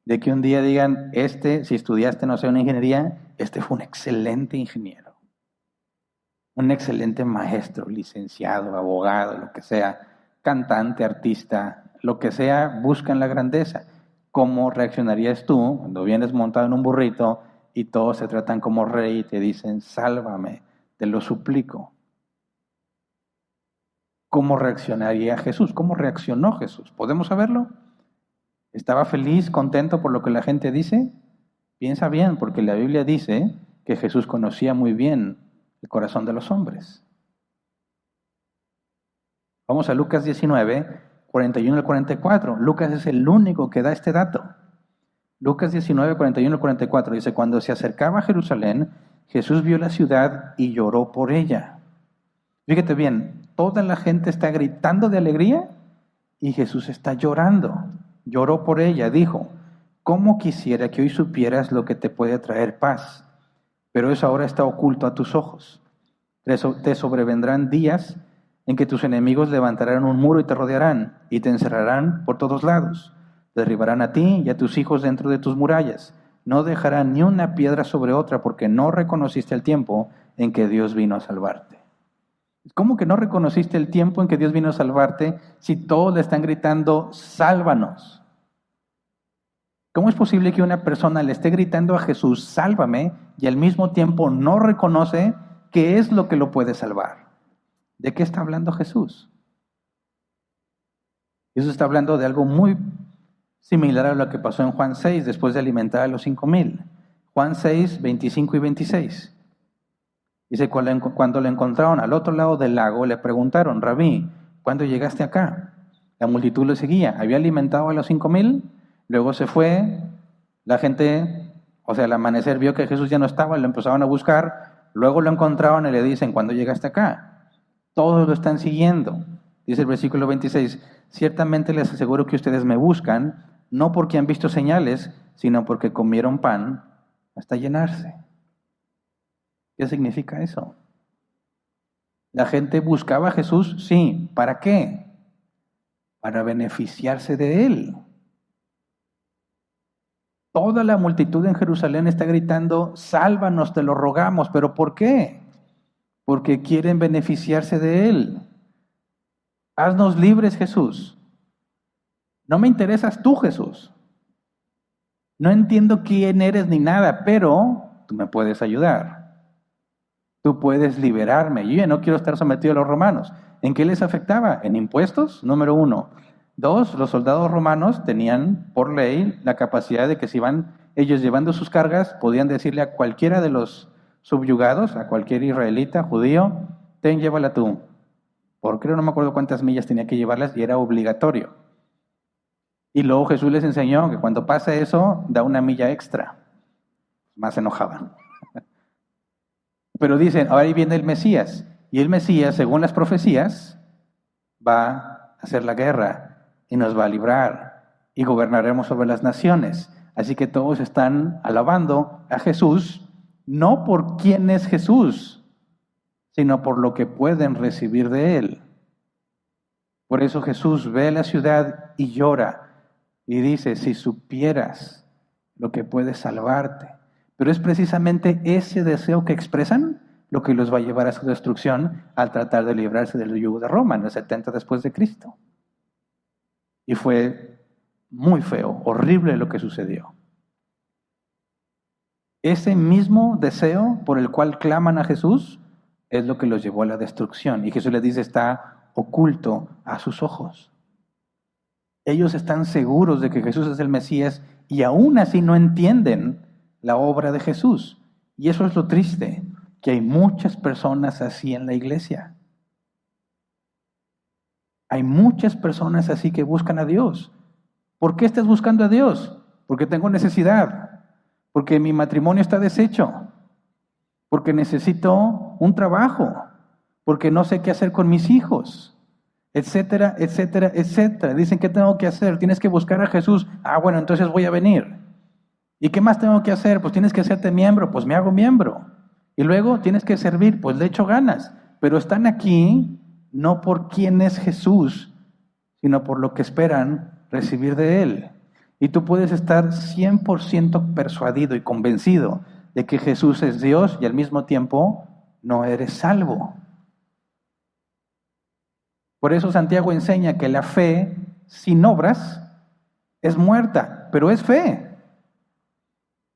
De que un día digan, si estudiaste, no sé, una ingeniería, fue un excelente ingeniero. Un excelente maestro, licenciado, abogado, lo que sea, cantante, artista, lo que sea, buscan la grandeza. ¿Cómo reaccionarías tú cuando vienes montado en un burrito y todos se tratan como rey y te dicen, sálvame, te lo suplico? ¿Cómo reaccionaría Jesús? ¿Cómo reaccionó Jesús? ¿Podemos saberlo? ¿Estaba feliz, contento por lo que la gente dice? Piensa bien, porque la Biblia dice que Jesús conocía muy bien el corazón de los hombres. Vamos a Lucas 19, 41 al 44. Lucas es el único que da este dato. Lucas 19, 41 al 44 dice, cuando se acercaba a Jerusalén, Jesús vio la ciudad y lloró por ella. Fíjate bien, toda la gente está gritando de alegría y Jesús está llorando. Lloró por ella, dijo, ¿cómo quisiera que hoy supieras lo que te puede traer paz? Pero eso ahora está oculto a tus ojos. Te sobrevendrán días en que tus enemigos levantarán un muro y te rodearán y te encerrarán por todos lados. Te derribarán a ti y a tus hijos dentro de tus murallas. No dejarán ni una piedra sobre otra porque no reconociste el tiempo en que Dios vino a salvarte. ¿Cómo que no reconociste el tiempo en que Dios vino a salvarte si todos le están gritando, sálvanos? ¿Cómo es posible que una persona le esté gritando a Jesús, sálvame, y al mismo tiempo no reconoce qué es lo que lo puede salvar? ¿De qué está hablando Jesús? Jesús está hablando de algo muy similar a lo que pasó en Juan 6, después de alimentar a los 5,000. Juan 6, 25 y 26. Dice, cuando lo encontraron al otro lado del lago, le preguntaron, Rabí, ¿cuándo llegaste acá? La multitud lo seguía. Había alimentado a los 5,000, luego se fue, la gente, al amanecer vio que Jesús ya no estaba, lo empezaron a buscar, luego lo encontraron y le dicen, ¿cuándo llegaste acá? Todos lo están siguiendo. Dice el versículo 26, ciertamente les aseguro que ustedes me buscan, no porque han visto señales, sino porque comieron pan hasta llenarse. ¿Qué significa eso? ¿La gente buscaba a Jesús? Sí. ¿Para qué? Para beneficiarse de él. Toda la multitud en Jerusalén está gritando, sálvanos, te lo rogamos. ¿Pero por qué? Porque quieren beneficiarse de él. Haznos libres, Jesús. No me interesas tú, Jesús. No entiendo quién eres ni nada, pero tú me puedes ayudar. Tú puedes liberarme. Yo ya no quiero estar sometido a los romanos. ¿En qué les afectaba? En impuestos, número 1. 2, los soldados romanos tenían por ley la capacidad de que si iban ellos llevando sus cargas, podían decirle a cualquiera de los subyugados, a cualquier israelita, judío, llévala tú. Por creo no me acuerdo cuántas millas tenía que llevarlas y era obligatorio. Y luego Jesús les enseñó que cuando pasa eso, da una milla extra. Más se enojaban. Pero dicen, ahora ahí viene el Mesías. Y el Mesías, según las profecías, va a hacer la guerra y nos va a librar y gobernaremos sobre las naciones. Así que todos están alabando a Jesús, no por quién es Jesús, sino por lo que pueden recibir de él. Por eso Jesús ve la ciudad y llora y dice, si supieras lo que puede salvarte. Pero es precisamente ese deseo que expresan lo que los va a llevar a su destrucción al tratar de librarse del yugo de Roma en el 70 después de Cristo. Y fue muy feo, horrible lo que sucedió. Ese mismo deseo por el cual claman a Jesús es lo que los llevó a la destrucción. Y Jesús les dice, está oculto a sus ojos. Ellos están seguros de que Jesús es el Mesías y aún así no entienden la obra de Jesús. Y eso es lo triste, que hay muchas personas así en la iglesia. Hay muchas personas así que buscan a Dios. ¿Por qué estás buscando a Dios? Porque tengo necesidad, porque mi matrimonio está deshecho, porque necesito un trabajo, porque no sé qué hacer con mis hijos, etcétera, etcétera, etcétera. Dicen, ¿qué tengo que hacer? Tienes que buscar a Jesús. Ah, bueno, entonces voy a venir. ¿Y qué más tengo que hacer? Pues tienes que hacerte miembro, pues me hago miembro. Y luego tienes que servir, pues le echo ganas. Pero están aquí no por quién es Jesús, sino por lo que esperan recibir de Él. Y tú puedes estar 100% persuadido y convencido de que Jesús es Dios y al mismo tiempo no eres salvo. Por eso Santiago enseña que la fe sin obras es muerta, pero es fe.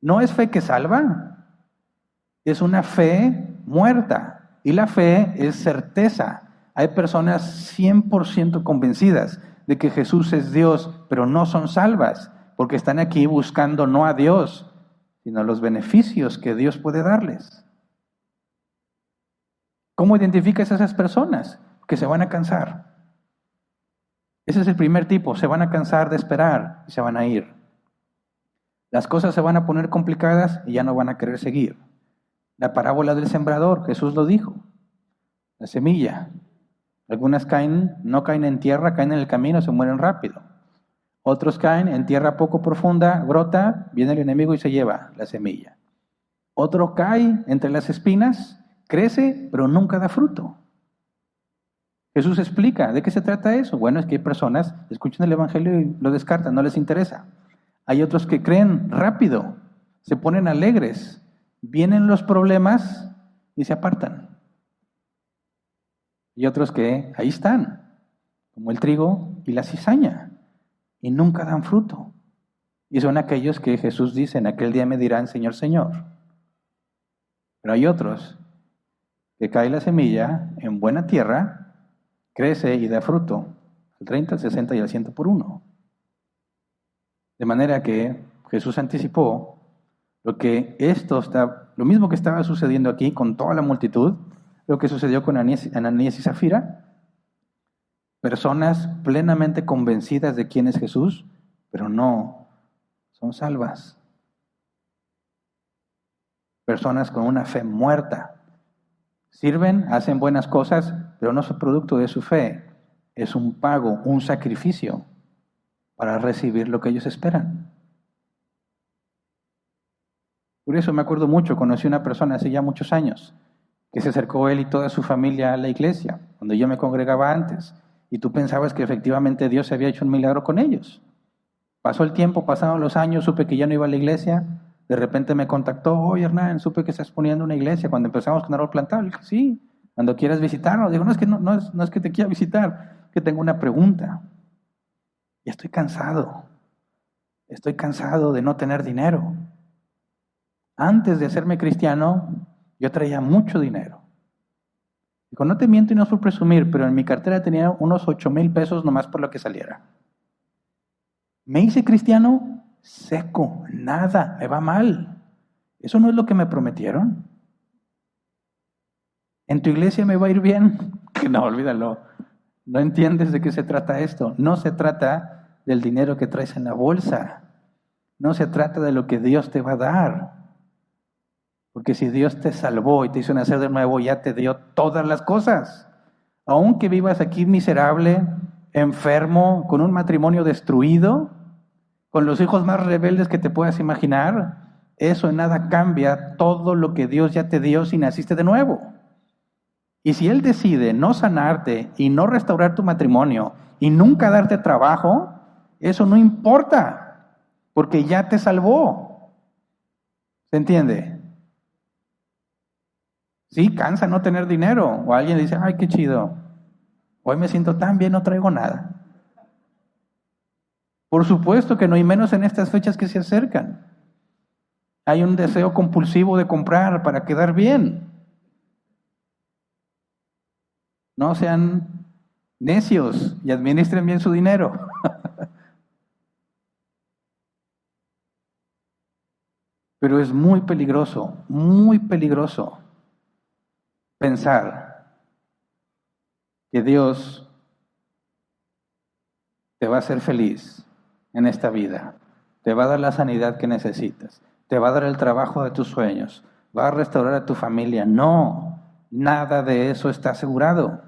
No es fe que salva, es una fe muerta. Y la fe es certeza. Hay personas 100% convencidas de que Jesús es Dios, pero no son salvas, porque están aquí buscando no a Dios, sino los beneficios que Dios puede darles. ¿Cómo identificas a esas personas? Que se van a cansar. Ese es el primer tipo, se van a cansar de esperar y se van a ir. Las cosas se van a poner complicadas y ya no van a querer seguir. La parábola del sembrador, Jesús lo dijo. La semilla. Algunas no caen en tierra, caen en el camino, se mueren rápido. Otros caen en tierra poco profunda, brota, viene el enemigo y se lleva la semilla. Otro cae entre las espinas, crece, pero nunca da fruto. Jesús explica, ¿de qué se trata eso? Bueno, es que hay personas, escuchan el Evangelio y lo descartan, no les interesa. Hay otros que creen rápido, se ponen alegres, vienen los problemas y se apartan. Y otros que ahí están, como el trigo y la cizaña, y nunca dan fruto. Y son aquellos que Jesús dice, en aquel día me dirán, Señor, Señor. Pero hay otros que cae la semilla en buena tierra, crece y da fruto, al 30, al 60 y al 100 por uno. De manera que Jesús anticipó lo mismo que estaba sucediendo aquí con toda la multitud, lo que sucedió con Ananías y Zafira, personas plenamente convencidas de quién es Jesús, pero no son salvas. Personas con una fe muerta. Sirven, hacen buenas cosas, pero no son producto de su fe. Es un pago, un sacrificio para recibir lo que ellos esperan. Por eso me acuerdo mucho, conocí una persona hace ya muchos años, que se acercó él y toda su familia a la iglesia, donde yo me congregaba antes, y tú pensabas que efectivamente Dios había hecho un milagro con ellos. Pasó el tiempo, pasaron los años, supe que ya no iba a la iglesia, de repente me contactó, oye Hernán, supe que estás poniendo una iglesia, cuando empezamos con árbol plantado, le dije, sí, cuando quieras visitarnos. Digo, no es que te quiera visitar, que tengo una pregunta. Y estoy cansado de no tener dinero. Antes de hacerme cristiano, yo traía mucho dinero. Digo, no te miento y no es por presumir, pero en mi cartera tenía unos 8,000 pesos nomás por lo que saliera. Me hice cristiano seco, nada, me va mal. ¿Eso no es lo que me prometieron? ¿En tu iglesia me va a ir bien? Que no, olvídalo. No entiendes de qué se trata esto. No se trata del dinero que traes en la bolsa. No se trata de lo que Dios te va a dar. Porque si Dios te salvó y te hizo nacer de nuevo, ya te dio todas las cosas. Aunque vivas aquí miserable, enfermo, con un matrimonio destruido, con los hijos más rebeldes que te puedas imaginar, eso en nada cambia todo lo que Dios ya te dio si naciste de nuevo. Y si Él decide no sanarte y no restaurar tu matrimonio y nunca darte trabajo, eso no importa, porque ya te salvó. ¿Se entiende? Sí, cansa no tener dinero. O alguien dice, ay, qué chido, hoy me siento tan bien, no traigo nada. Por supuesto que no, y menos en estas fechas que se acercan. Hay un deseo compulsivo de comprar para quedar bien. No sean necios y administren bien su dinero. Pero es muy peligroso pensar que Dios te va a hacer feliz en esta vida, te va a dar la sanidad que necesitas, te va a dar el trabajo de tus sueños, va a restaurar a tu familia. No, nada de eso está asegurado.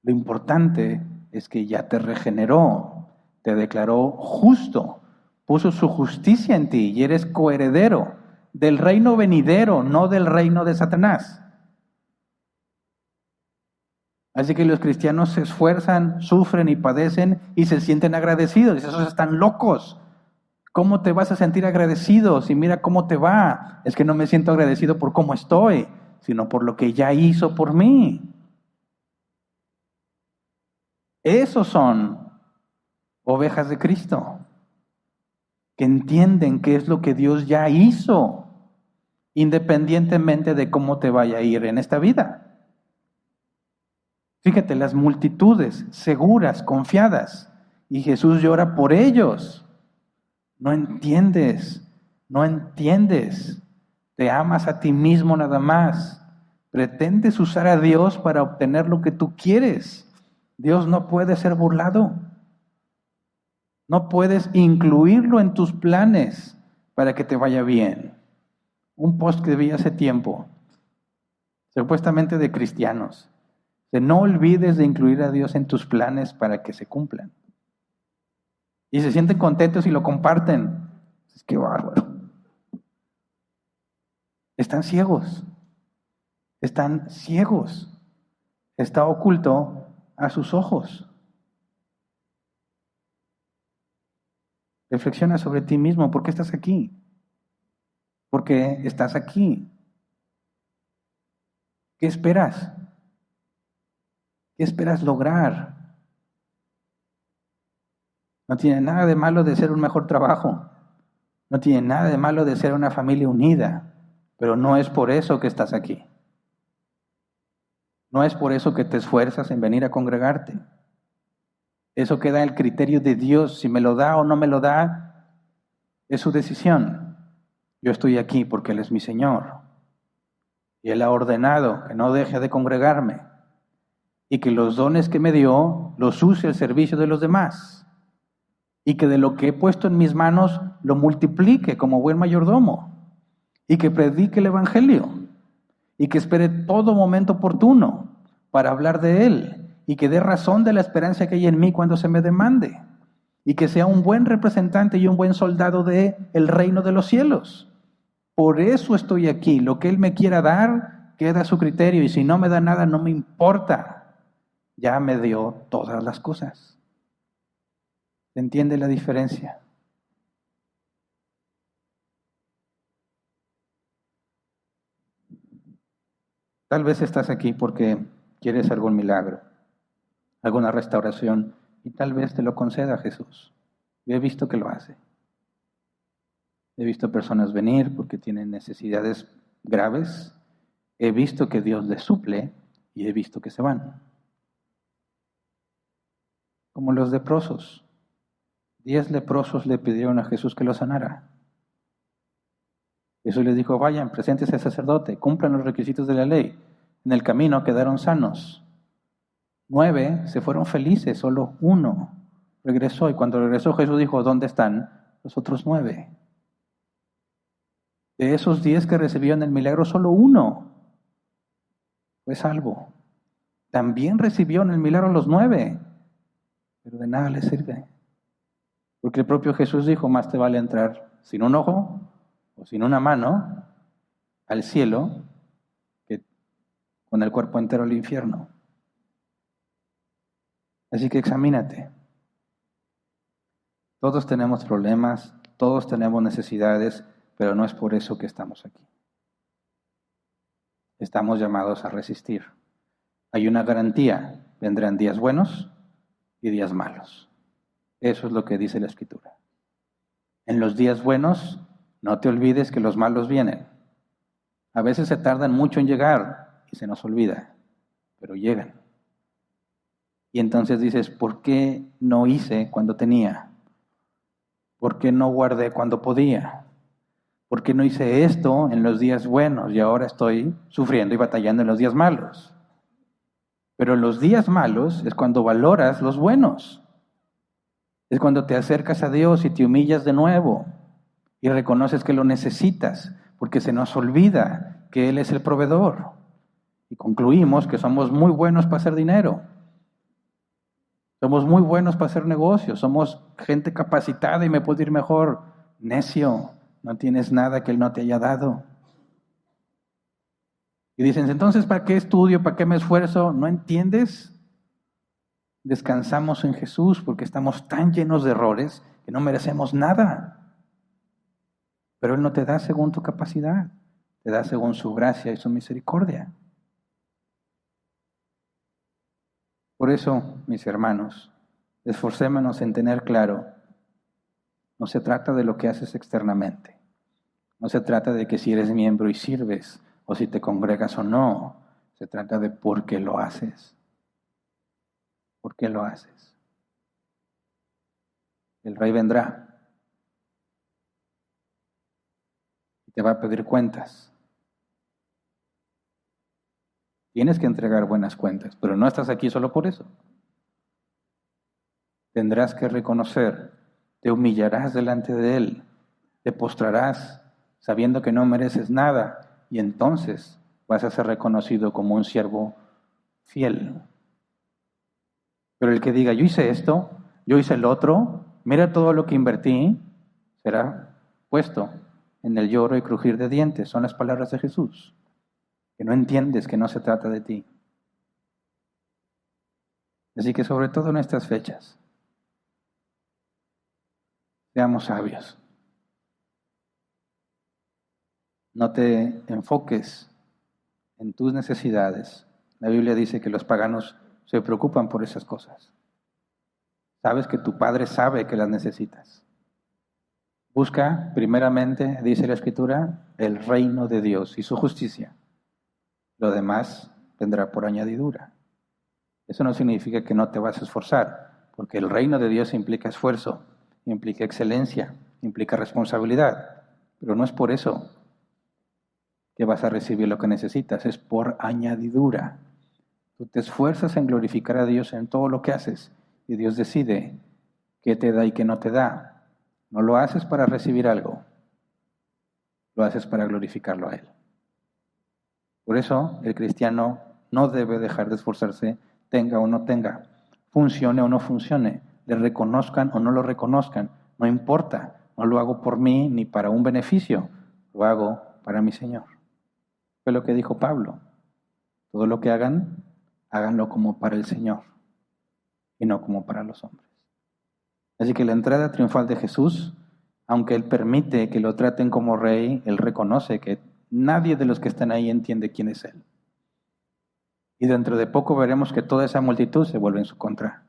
Lo importante es que ya te regeneró, te declaró justo, puso su justicia en ti y eres coheredero del reino venidero, no del reino de Satanás. Así que los cristianos se esfuerzan, sufren y padecen y se sienten agradecidos. Esos están locos. ¿Cómo te vas a sentir agradecido si mira cómo te va? Es que no me siento agradecido por cómo estoy, sino por lo que ya hizo por mí. Esos son ovejas de Cristo, que entienden qué es lo que Dios ya hizo, independientemente de cómo te vaya a ir en esta vida. Fíjate, las multitudes seguras, confiadas, y Jesús llora por ellos. No entiendes, no entiendes. Te amas a ti mismo nada más. Pretendes usar a Dios para obtener lo que tú quieres. Dios no puede ser burlado. No puedes incluirlo en tus planes para que te vaya bien. Un post que vi hace tiempo, supuestamente de cristianos. No olvides de incluir a Dios en tus planes para que se cumplan. Y se sienten contentos y lo comparten. Es que bárbaro. Están ciegos. Están ciegos. Está oculto a sus ojos. Reflexiona sobre ti mismo. ¿Por qué estás aquí? ¿Por qué estás aquí? ¿Qué esperas? ¿Qué esperas lograr? No tiene nada de malo de ser un mejor trabajo. No tiene nada de malo de ser una familia unida. Pero no es por eso que estás aquí. No es por eso que te esfuerzas en venir a congregarte. Eso queda en el criterio de Dios. Si me lo da o no me lo da, es su decisión. Yo estoy aquí porque Él es mi Señor. Y Él ha ordenado que no deje de congregarme. Y que los dones que me dio los use al servicio de los demás. Y que de lo que he puesto en mis manos lo multiplique como buen mayordomo. Y que predique el Evangelio. Y que espere todo momento oportuno para hablar de Él. Y que dé razón de la esperanza que hay en mí cuando se me demande. Y que sea un buen representante y un buen soldado del reino de los cielos. Por eso estoy aquí. Lo que Él me quiera dar queda a su criterio. Y si no me da nada, no me importa. Ya me dio todas las cosas. ¿Se entiende la diferencia? Tal vez estás aquí porque quieres algún milagro, alguna restauración, y tal vez te lo conceda Jesús. Yo he visto que lo hace. He visto personas venir porque tienen necesidades graves. He visto que Dios les suple y he visto que se van. Como los leprosos. 10 leprosos le pidieron a Jesús que los sanara. Jesús les dijo, vayan, preséntese al sacerdote, cumplan los requisitos de la ley. En el camino quedaron sanos. 9 se fueron felices, solo 1 regresó. Y cuando regresó Jesús dijo, ¿dónde están los otros 9? De esos 10 que recibieron el milagro, solo 1 fue salvo. También recibieron el milagro los 9, pero de nada les sirve. Porque el propio Jesús dijo, más te vale entrar sin un ojo o sin una mano al cielo que con el cuerpo entero al infierno. Así que examínate. Todos tenemos problemas, todos tenemos necesidades, pero no es por eso que estamos aquí. Estamos llamados a resistir. Hay una garantía, vendrán días buenos y días malos. Eso es lo que dice la Escritura. En los días buenos, no te olvides que los malos vienen. A veces se tardan mucho en llegar y se nos olvida, pero llegan. Y entonces dices, ¿por qué no hice cuando tenía? ¿Por qué no guardé cuando podía? ¿Por qué no hice esto en los días buenos y ahora estoy sufriendo y batallando en los días malos? Pero en los días malos es cuando valoras los buenos. Es cuando te acercas a Dios y te humillas de nuevo y reconoces que lo necesitas, porque se nos olvida que Él es el proveedor. Y concluimos que somos muy buenos para hacer dinero. Somos muy buenos para hacer negocios, somos gente capacitada y me puedo ir mejor. Necio, no tienes nada que Él no te haya dado. Y dicen, entonces, ¿para qué estudio? ¿Para qué me esfuerzo? ¿No entiendes? Descansamos en Jesús porque estamos tan llenos de errores que no merecemos nada. Pero Él no te da según tu capacidad, te da según su gracia y su misericordia. Por eso, mis hermanos, esforcémonos en tener claro, no se trata de lo que haces externamente, no se trata de que si eres miembro y sirves, o si te congregas o no, se trata de por qué lo haces. ¿Por qué lo haces? El rey vendrá y te va a pedir cuentas. Tienes que entregar buenas cuentas, pero no estás aquí solo por eso. Tendrás que reconocer, te humillarás delante de Él, te postrarás sabiendo que no mereces nada y entonces vas a ser reconocido como un siervo fiel. Pero el que diga, yo hice esto, yo hice el otro, mira todo lo que invertí, será puesto en el lloro y crujir de dientes. Son las palabras de Jesús, que no entiendes que no se trata de ti. Así que sobre todo en estas fechas, seamos sabios. No te enfoques en tus necesidades. La Biblia dice que los paganos se preocupan por esas cosas. Sabes que tu Padre sabe que las necesitas. Busca primeramente, dice la Escritura, el reino de Dios y su justicia. Lo demás vendrá por añadidura. Eso no significa que no te vas a esforzar, porque el reino de Dios implica esfuerzo, implica excelencia, implica responsabilidad, pero no es por eso que vas a recibir lo que necesitas, es por añadidura. Tú te esfuerzas en glorificar a Dios en todo lo que haces y Dios decide qué te da y qué no te da. No lo haces para recibir algo, lo haces para glorificarlo a Él. Por eso el cristiano no debe dejar de esforzarse, tenga o no tenga, funcione o no funcione, le reconozcan o no lo reconozcan, no importa, no lo hago por mí ni para un beneficio, lo hago para mi Señor. Fue lo que dijo Pablo, todo lo que hagan, háganlo como para el Señor y no como para los hombres. Así que la entrada triunfal de Jesús, aunque Él permite que lo traten como rey, Él reconoce que nadie de los que están ahí entiende quién es Él. Y dentro de poco veremos que toda esa multitud se vuelve en su contra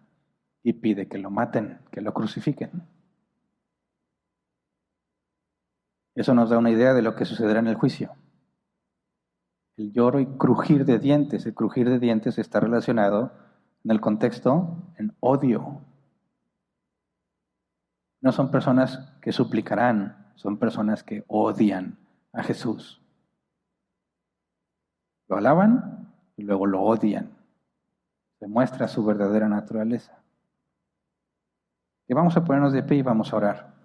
y pide que lo maten, que lo crucifiquen. Eso nos da una idea de lo que sucederá en el juicio. El lloro y crujir de dientes, el crujir de dientes está relacionado en el contexto en odio. No son personas que suplicarán, son personas que odian a Jesús. Lo alaban y luego lo odian. Se muestra su verdadera naturaleza. Y vamos a ponernos de pie y vamos a orar.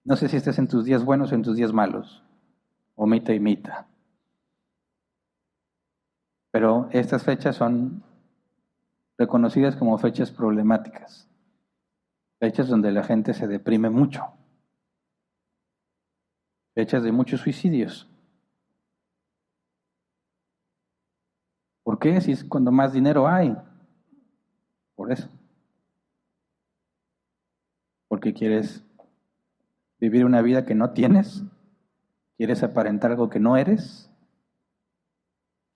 No sé si estés en tus días buenos o en tus días malos, o mitad y mitad. Pero estas fechas son reconocidas como fechas problemáticas. Fechas donde la gente se deprime mucho. Fechas de muchos suicidios. ¿Por qué? Si es cuando más dinero hay. Por eso. Porque quieres vivir una vida que no tienes. ¿Quieres aparentar algo que no eres?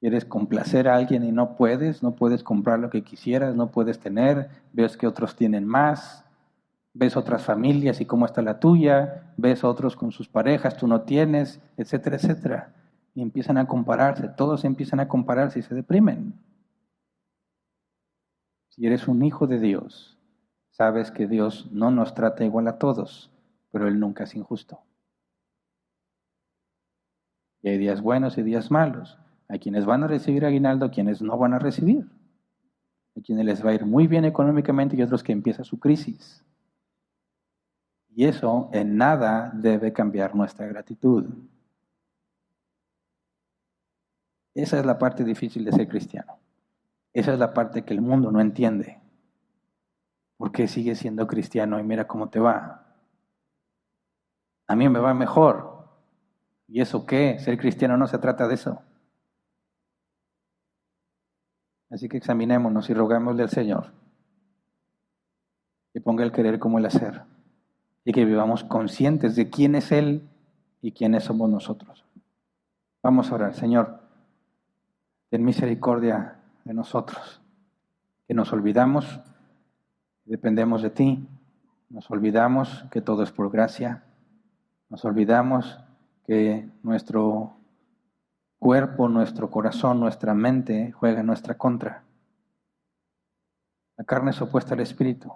¿Quieres complacer a alguien y no puedes? No puedes comprar lo que quisieras, no puedes tener. Ves que otros tienen más. Ves otras familias y cómo está la tuya. Ves otros con sus parejas, tú no tienes, etcétera, etcétera. Y empiezan a compararse. Todos empiezan a compararse y se deprimen. Si eres un hijo de Dios, sabes que Dios no nos trata igual a todos, pero Él nunca es injusto. Y hay días buenos y días malos. Hay quienes van a recibir aguinaldo, quienes no van a recibir. Hay quienes les va a ir muy bien económicamente y otros que empieza su crisis. Y eso en nada debe cambiar nuestra gratitud. Esa es la parte difícil de ser cristiano. Esa es la parte que el mundo no entiende. ¿Por qué sigues siendo cristiano y mira cómo te va? A mí me va mejor. ¿Y eso qué? Ser cristiano no se trata de eso. Así que examinémonos y rogámosle al Señor que ponga el querer como el hacer y que vivamos conscientes de quién es Él y quiénes somos nosotros. Vamos a orar. Señor, ten misericordia de nosotros, que nos olvidamos, dependemos de ti, nos olvidamos que todo es por gracia, nos olvidamos que nuestro cuerpo, nuestro corazón, nuestra mente juega en nuestra contra. La carne es opuesta al espíritu.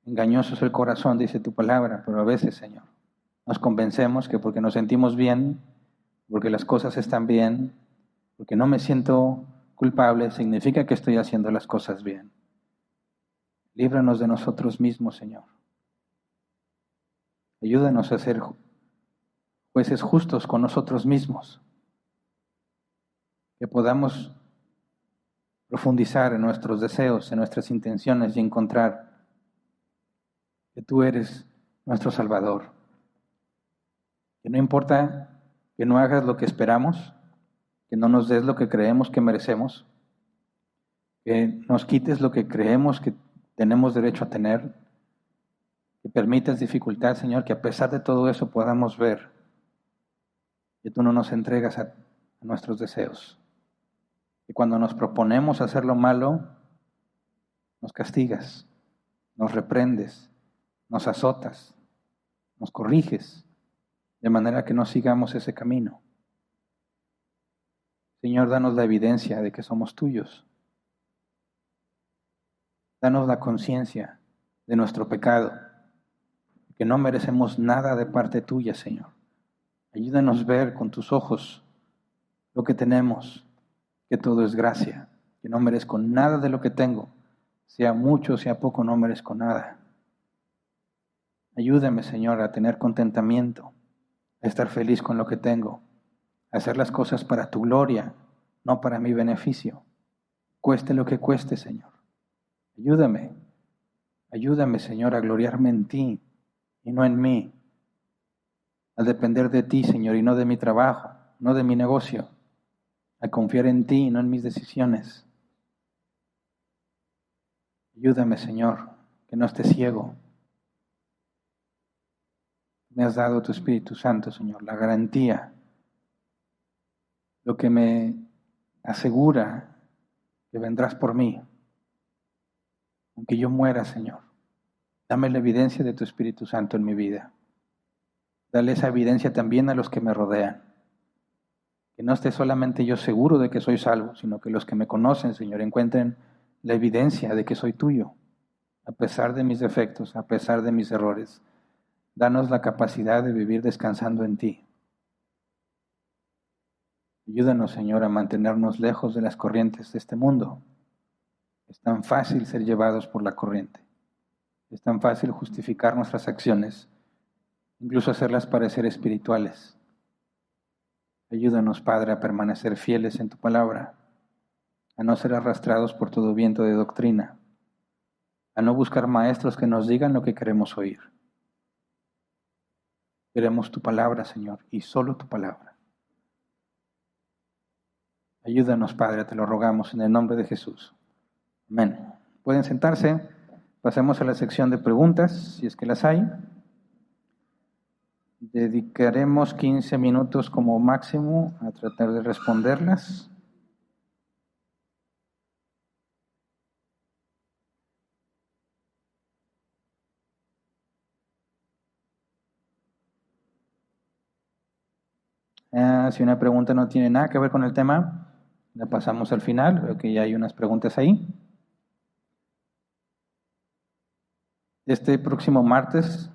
Engañoso es el corazón, dice tu palabra, pero a veces, Señor, nos convencemos que porque nos sentimos bien, porque las cosas están bien, porque no me siento culpable, significa que estoy haciendo las cosas bien. Líbranos de nosotros mismos, Señor. Ayúdanos a ser jueces justos con nosotros mismos, que podamos profundizar en nuestros deseos, en nuestras intenciones y encontrar que tú eres nuestro Salvador. Que no importa que no hagas lo que esperamos, que no nos des lo que creemos que merecemos, que nos quites lo que creemos que tenemos derecho a tener, que permitas dificultad, Señor, que a pesar de todo eso podamos ver que tú no nos entregas a nuestros deseos. Que cuando nos proponemos hacer lo malo, nos castigas, nos reprendes, nos azotas, nos corriges, de manera que no sigamos ese camino. Señor, danos la evidencia de que somos tuyos. Danos la conciencia de nuestro pecado, que no merecemos nada de parte tuya, Señor. Ayúdanos a ver con tus ojos lo que tenemos, que todo es gracia, que no merezco nada de lo que tengo, sea mucho, sea poco, no merezco nada. Ayúdame, Señor, a tener contentamiento, a estar feliz con lo que tengo, a hacer las cosas para tu gloria, no para mi beneficio. Cueste lo que cueste, Señor. Ayúdame, ayúdame, Señor, a gloriarme en ti y no en mí, a depender de ti, Señor, y no de mi trabajo, no de mi negocio, a confiar en ti y no en mis decisiones. Ayúdame, Señor, que no esté ciego. Me has dado tu Espíritu Santo, Señor, la garantía, lo que me asegura que vendrás por mí, aunque yo muera, Señor. Dame la evidencia de tu Espíritu Santo en mi vida. Dale esa evidencia también a los que me rodean. Que no esté solamente yo seguro de que soy salvo, sino que los que me conocen, Señor, encuentren la evidencia de que soy tuyo, a pesar de mis defectos, a pesar de mis errores. Danos la capacidad de vivir descansando en ti. Ayúdanos, Señor, a mantenernos lejos de las corrientes de este mundo. Es tan fácil ser llevados por la corriente. Es tan fácil justificar nuestras acciones, incluso hacerlas parecer espirituales. Ayúdanos, Padre, a permanecer fieles en tu palabra, a no ser arrastrados por todo viento de doctrina, a no buscar maestros que nos digan lo que queremos oír. Queremos tu palabra, Señor, y solo tu palabra. Ayúdanos, Padre, te lo rogamos en el nombre de Jesús. Amén. Pueden sentarse. Pasemos a la sección de preguntas, si es que las hay. Dedicaremos 15 minutos como máximo a tratar de responderlas. Si una pregunta no tiene nada que ver con el tema, la pasamos al final. Veo que ya hay unas preguntas ahí. Este próximo martes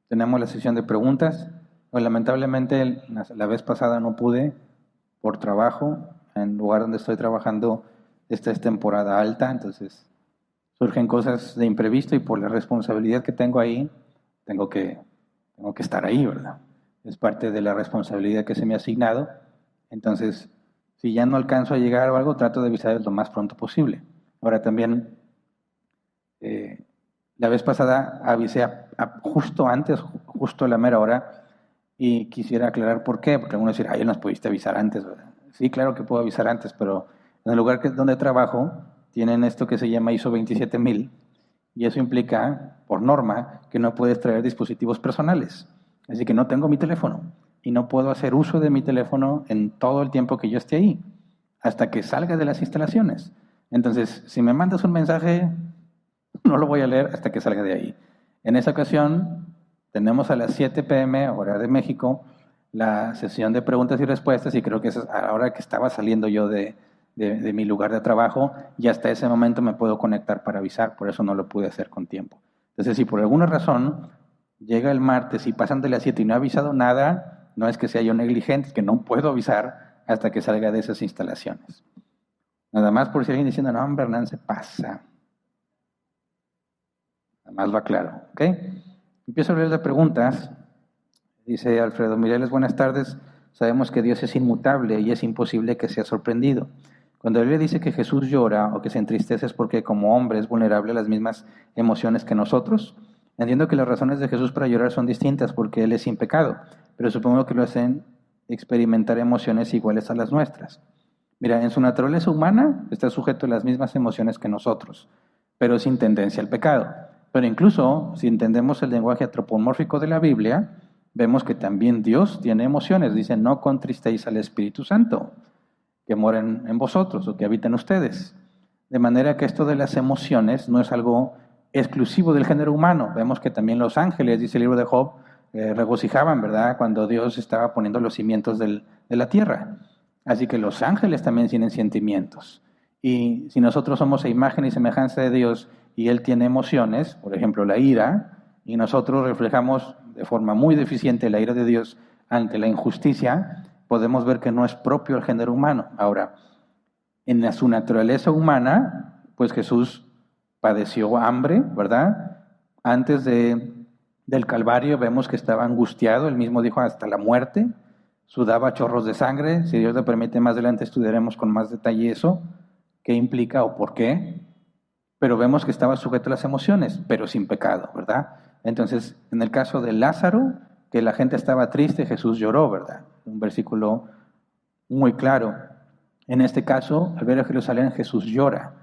tenemos la sesión de preguntas. Pues, lamentablemente la vez pasada no pude por trabajo. En el lugar donde estoy trabajando esta es temporada alta, entonces surgen cosas de imprevisto y por la responsabilidad que tengo ahí, tengo que estar ahí, ¿verdad? Es parte de la responsabilidad que se me ha asignado. Entonces, Si ya no alcanzo a llegar o algo, trato de avisar lo más pronto posible. Ahora también, la vez pasada avisé justo antes, justo a la mera hora, y quisiera aclarar por qué, porque algunos dirán, ay, nos pudiste avisar antes, ¿verdad? Sí, claro que puedo avisar antes, pero en el lugar donde trabajo tienen esto que se llama ISO 27000, y eso implica, por norma, que no puedes traer dispositivos personales. Así que no tengo mi teléfono y no puedo hacer uso de mi teléfono en todo el tiempo que yo esté ahí, hasta que salga de las instalaciones. Entonces, si me mandas un mensaje, no lo voy a leer hasta que salga de ahí. En esa ocasión, tenemos a las 7 p.m., hora de México, la sesión de preguntas y respuestas, y creo que es a la hora que estaba saliendo yo de mi lugar de trabajo, y hasta ese momento me puedo conectar para avisar, por eso no lo pude hacer con tiempo. Entonces, si por alguna razón llega el martes y pasan de las 7 y no he avisado nada, no es que sea yo negligente, es que no puedo avisar hasta que salga de esas instalaciones. Nada más por si alguien diciendo, no, Hernán se pasa. Nada más va claro, ¿ok? Empiezo a leer las preguntas. Dice Alfredo Mireles, buenas tardes. Sabemos que Dios es inmutable y es imposible que sea sorprendido. Cuando la Biblia dice que Jesús llora o que se entristece es porque como hombre es vulnerable a las mismas emociones que nosotros. Entiendo que las razones de Jesús para llorar son distintas porque Él es sin pecado, pero supongo que lo hacen experimentar emociones iguales a las nuestras. Mira, en su naturaleza humana está sujeto a las mismas emociones que nosotros, pero sin tendencia al pecado. Pero incluso si entendemos el lenguaje antropomórfico de la Biblia, vemos que también Dios tiene emociones. Dice, no contristéis al Espíritu Santo, que mora en vosotros o que habita en ustedes. De manera que esto de las emociones no es algo exclusivo del género humano. Vemos que también los ángeles, dice el libro de Job, regocijaban, ¿verdad?, cuando Dios estaba poniendo los cimientos de la tierra. Así que los ángeles también tienen sentimientos. Y si nosotros somos a imagen y semejanza de Dios y Él tiene emociones, por ejemplo la ira, y nosotros reflejamos de forma muy deficiente la ira de Dios ante la injusticia, podemos ver que no es propio al género humano. Ahora, en su naturaleza humana, pues Jesús padeció hambre, ¿verdad? Antes del Calvario vemos que estaba angustiado, él mismo dijo hasta la muerte, sudaba chorros de sangre. Si Dios lo permite, más adelante estudiaremos con más detalle eso, qué implica o por qué. Pero vemos que estaba sujeto a las emociones, pero sin pecado, ¿verdad? Entonces, en el caso de Lázaro, que la gente estaba triste, Jesús lloró, ¿verdad? Un versículo muy claro. En este caso, al ver a Jerusalén, Jesús llora.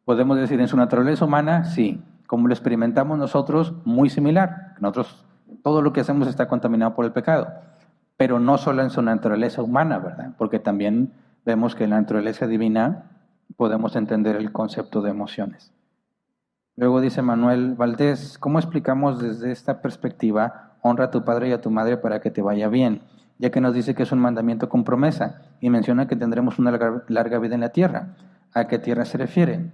Podemos decir, en su naturaleza humana, sí. Como lo experimentamos nosotros, muy similar. Nosotros, todo lo que hacemos está contaminado por el pecado. Pero no solo en su naturaleza humana, ¿verdad? Porque también vemos que en la naturaleza divina podemos entender el concepto de emociones. Luego dice Manuel Valdés, ¿cómo explicamos desde esta perspectiva, honra a tu padre y a tu madre para que te vaya bien? Ya que nos dice que es un mandamiento con promesa y menciona que tendremos una larga vida en la tierra. ¿A qué tierra se refiere?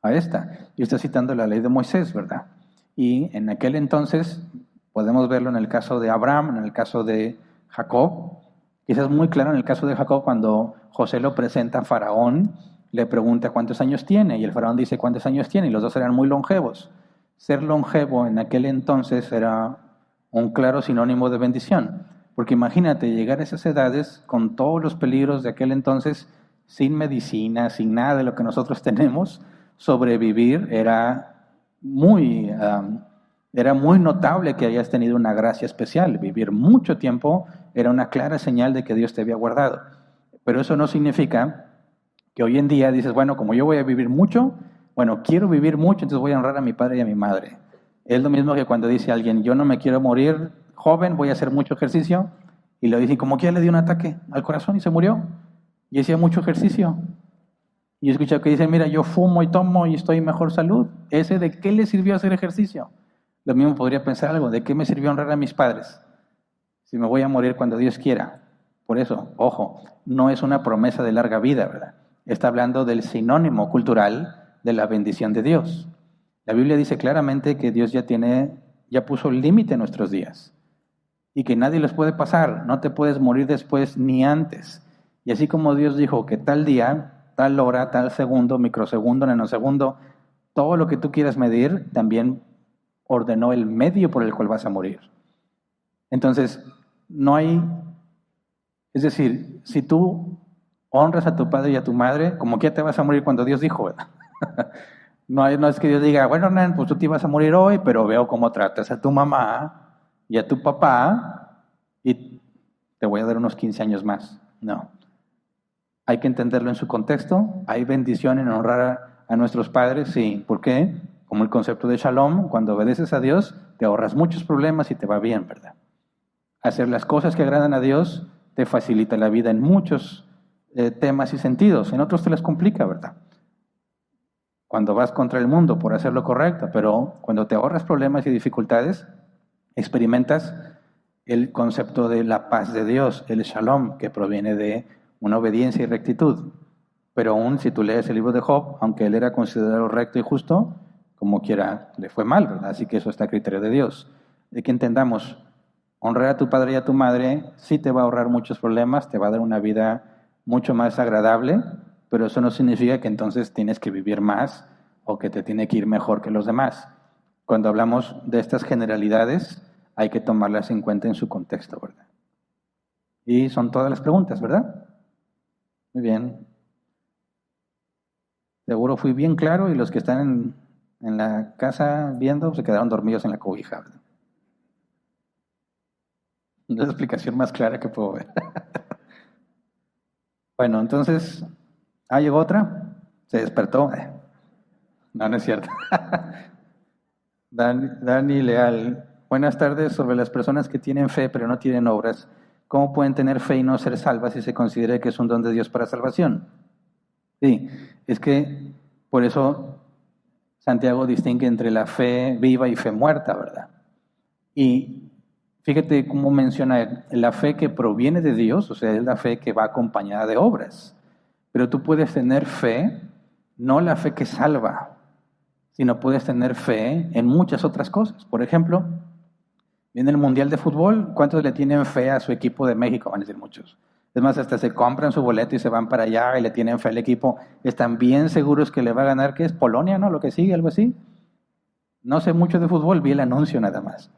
A esta. Y está citando la ley de Moisés, ¿verdad? Y en aquel entonces, podemos verlo en el caso de Abraham, en el caso de Jacob. Quizás muy claro en el caso de Jacob cuando José lo presenta a Faraón, le pregunta cuántos años tiene y el faraón dice cuántos años tiene y los dos eran muy longevos. Ser longevo en aquel entonces era un claro sinónimo de bendición, porque imagínate llegar a esas edades con todos los peligros de aquel entonces, sin medicina, sin nada de lo que nosotros tenemos, sobrevivir era muy notable que hayas tenido una gracia especial. Vivir mucho tiempo era una clara señal de que Dios te había guardado. Pero eso no significa que hoy en día dices, bueno, como yo voy a vivir mucho, bueno, quiero vivir mucho, entonces voy a honrar a mi padre y a mi madre. Es lo mismo que cuando dice alguien, yo no me quiero morir joven, voy a hacer mucho ejercicio, y lo dicen, como que ya le dio un ataque al corazón y se murió, y hacía mucho ejercicio. Y he escuchado que dicen, mira, yo fumo y tomo y estoy en mejor salud. ¿Ese de qué le sirvió hacer ejercicio? Lo mismo podría pensar algo, ¿de qué me sirvió honrar a mis padres? Si me voy a morir cuando Dios quiera. Por eso, ojo, no es una promesa de larga vida, ¿verdad? Está hablando del sinónimo cultural de la bendición de Dios. La Biblia dice claramente que Dios ya puso el límite en nuestros días y que nadie los puede pasar, no te puedes morir después ni antes. Y así como Dios dijo que tal día, tal hora, tal segundo, microsegundo, nanosegundo, todo lo que tú quieras medir, también ordenó el medio por el cual vas a morir. Entonces, no hay, es decir, si tú honras a tu padre y a tu madre, como que ya te vas a morir cuando Dios dijo, ¿verdad? No es que Dios diga, bueno, Hernán, pues tú te ibas a morir hoy, pero veo cómo tratas a tu mamá y a tu papá y te voy a dar unos 15 años más. No. Hay que entenderlo en su contexto. Hay bendición en honrar a nuestros padres, sí. ¿Por qué? Como el concepto de Shalom, cuando obedeces a Dios, te ahorras muchos problemas y te va bien, ¿verdad? Hacer las cosas que agradan a Dios te facilita la vida en muchos temas y sentidos. En otros te las complica, ¿verdad? Cuando vas contra el mundo por hacer lo correcto, pero cuando te ahorras problemas y dificultades, experimentas el concepto de la paz de Dios, el Shalom, que proviene de una obediencia y rectitud. Pero aún si tú lees el libro de Job, aunque él era considerado recto y justo, como quiera, le fue mal, ¿verdad? Así que eso está a criterio de Dios. De que entendamos, honrar a tu padre y a tu madre sí te va a ahorrar muchos problemas, te va a dar una vida mucho más agradable, pero eso no significa que entonces tienes que vivir más o que te tiene que ir mejor que los demás. Cuando hablamos de estas generalidades, hay que tomarlas en cuenta en su contexto, ¿verdad? Y son todas las preguntas, ¿verdad? Muy bien. Seguro fui bien claro y los que están en la casa viendo se quedaron dormidos en la cobija, ¿verdad? Es la explicación más clara que puedo ver. Bueno, entonces, llegó otra, se despertó. No, no es cierto. Dani Leal, buenas tardes. Sobre las personas que tienen fe pero no tienen obras, ¿cómo pueden tener fe y no ser salvas si se considera que es un don de Dios para salvación? Sí, es que por eso Santiago distingue entre la fe viva y fe muerta, ¿verdad? Y fíjate cómo menciona él, la fe que proviene de Dios, o sea, es la fe que va acompañada de obras. Pero tú puedes tener fe, no la fe que salva, sino puedes tener fe en muchas otras cosas. Por ejemplo, viene el Mundial de Fútbol, ¿cuántos le tienen fe a su equipo de México? Van a decir muchos. Es más, hasta se compran su boleto y se van para allá y le tienen fe al equipo. Están bien seguros que le va a ganar, que es Polonia, ¿no? Lo que sigue, algo así. No sé mucho de fútbol, vi el anuncio nada más.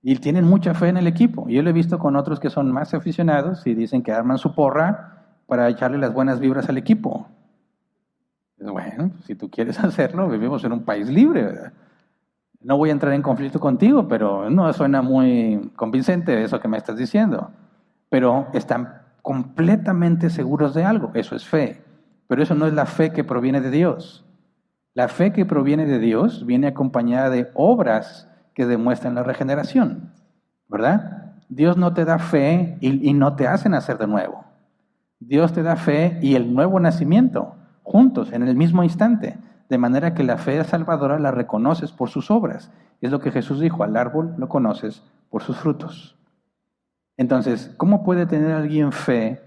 Y tienen mucha fe en el equipo. Yo lo he visto con otros que son más aficionados y dicen que arman su porra para echarle las buenas vibras al equipo. Bueno, si tú quieres hacerlo, vivimos en un país libre, ¿verdad? No voy a entrar en conflicto contigo, pero no suena muy convincente eso que me estás diciendo. Pero están completamente seguros de algo, eso es fe. Pero eso no es la fe que proviene de Dios. La fe que proviene de Dios viene acompañada de obras que demuestran la regeneración, ¿verdad? Dios no te da fe y no te hace nacer de nuevo. Dios te da fe y el nuevo nacimiento, juntos, en el mismo instante, de manera que la fe salvadora la reconoces por sus obras. Es lo que Jesús dijo, al árbol lo conoces por sus frutos. Entonces, ¿cómo puede tener alguien fe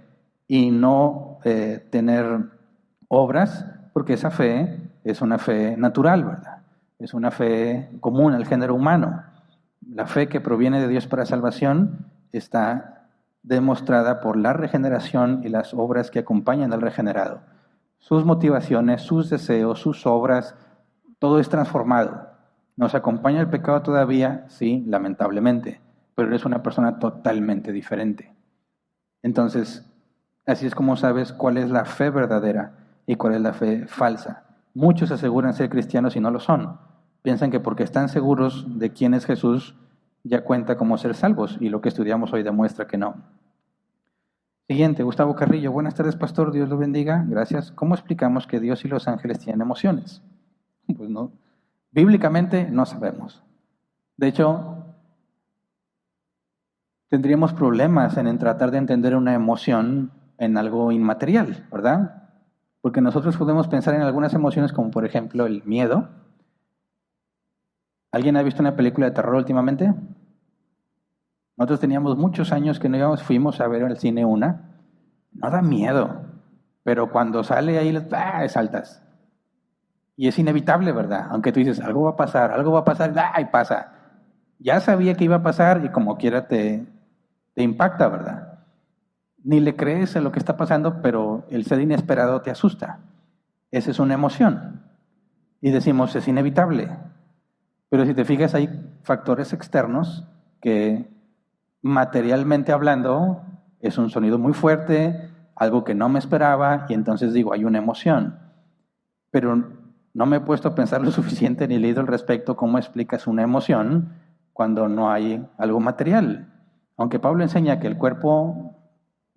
y no tener obras? Porque esa fe es una fe natural, ¿verdad? Es una fe común al género humano. La fe que proviene de Dios para salvación está demostrada por la regeneración y las obras que acompañan al regenerado. Sus motivaciones, sus deseos, sus obras, todo es transformado. ¿Nos acompaña el pecado todavía? Sí, lamentablemente, pero eres una persona totalmente diferente. Entonces, así es como sabes cuál es la fe verdadera y cuál es la fe falsa. Muchos aseguran ser cristianos y no lo son. Piensan que porque están seguros de quién es Jesús, ya cuenta como ser salvos, y lo que estudiamos hoy demuestra que no. Siguiente, Gustavo Carrillo. Buenas tardes, pastor. Dios lo bendiga. Gracias. ¿Cómo explicamos que Dios y los ángeles tienen emociones? Pues no. Bíblicamente no sabemos. De hecho, tendríamos problemas en tratar de entender una emoción en algo inmaterial, ¿verdad? Porque nosotros podemos pensar en algunas emociones como por ejemplo el miedo. ¿Alguien ha visto una película de terror últimamente? Nosotros teníamos muchos años que no íbamos, fuimos a ver al cine una. No da miedo, pero cuando sale ahí saltas. Y es inevitable, ¿verdad? Aunque tú dices, algo va a pasar, y pasa. Ya sabía que iba a pasar y como quiera te impacta, ¿verdad? Ni le crees a lo que está pasando, pero el ser inesperado te asusta. Esa es una emoción. Y decimos, es inevitable. Pero si te fijas, hay factores externos que materialmente hablando es un sonido muy fuerte, algo que no me esperaba y entonces digo, hay una emoción. Pero no me he puesto a pensar lo suficiente ni leído al respecto cómo explicas una emoción cuando no hay algo material. Aunque Pablo enseña que el cuerpo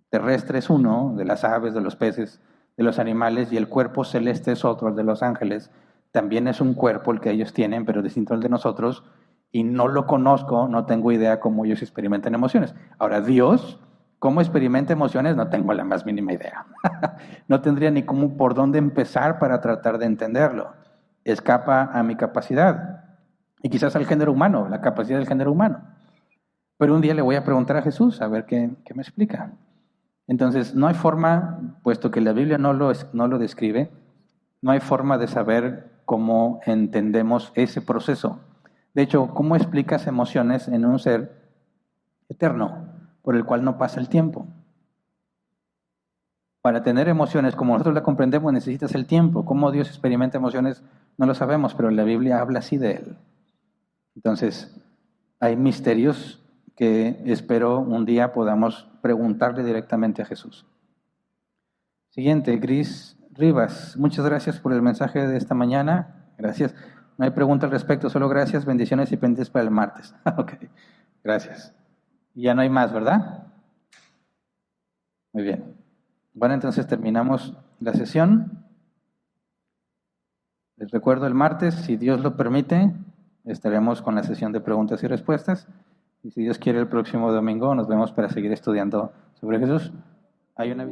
terrestre es uno, de las aves, de los peces, de los animales, y el cuerpo celeste es otro, el de los ángeles, también es un cuerpo el que ellos tienen, pero distinto al de nosotros, y no lo conozco, no tengo idea cómo ellos experimentan emociones. Ahora, Dios, ¿cómo experimenta emociones? No tengo la más mínima idea. No tendría ni cómo por dónde empezar para tratar de entenderlo. Escapa a mi capacidad, y quizás al género humano, la capacidad del género humano. Pero un día le voy a preguntar a Jesús a ver qué me explica. Entonces, no hay forma, puesto que la Biblia no lo describe, no hay forma de saber cómo entendemos ese proceso. De hecho, ¿cómo explicas emociones en un ser eterno, por el cual no pasa el tiempo? Para tener emociones como nosotros la comprendemos necesitas el tiempo. ¿Cómo Dios experimenta emociones? No lo sabemos, pero la Biblia habla así de Él. Entonces, hay misterios que espero un día podamos preguntarle directamente a Jesús. Siguiente, Gris Rivas. Muchas gracias por el mensaje de esta mañana. Gracias. No hay pregunta al respecto, solo gracias, bendiciones y pendientes para el martes. Ok, gracias. Y ya no hay más, ¿verdad? Muy bien. Bueno, entonces terminamos la sesión. Les recuerdo el martes, si Dios lo permite, estaremos con la sesión de preguntas y respuestas. Y si Dios quiere, el próximo domingo nos vemos para seguir estudiando sobre Jesús. Hay una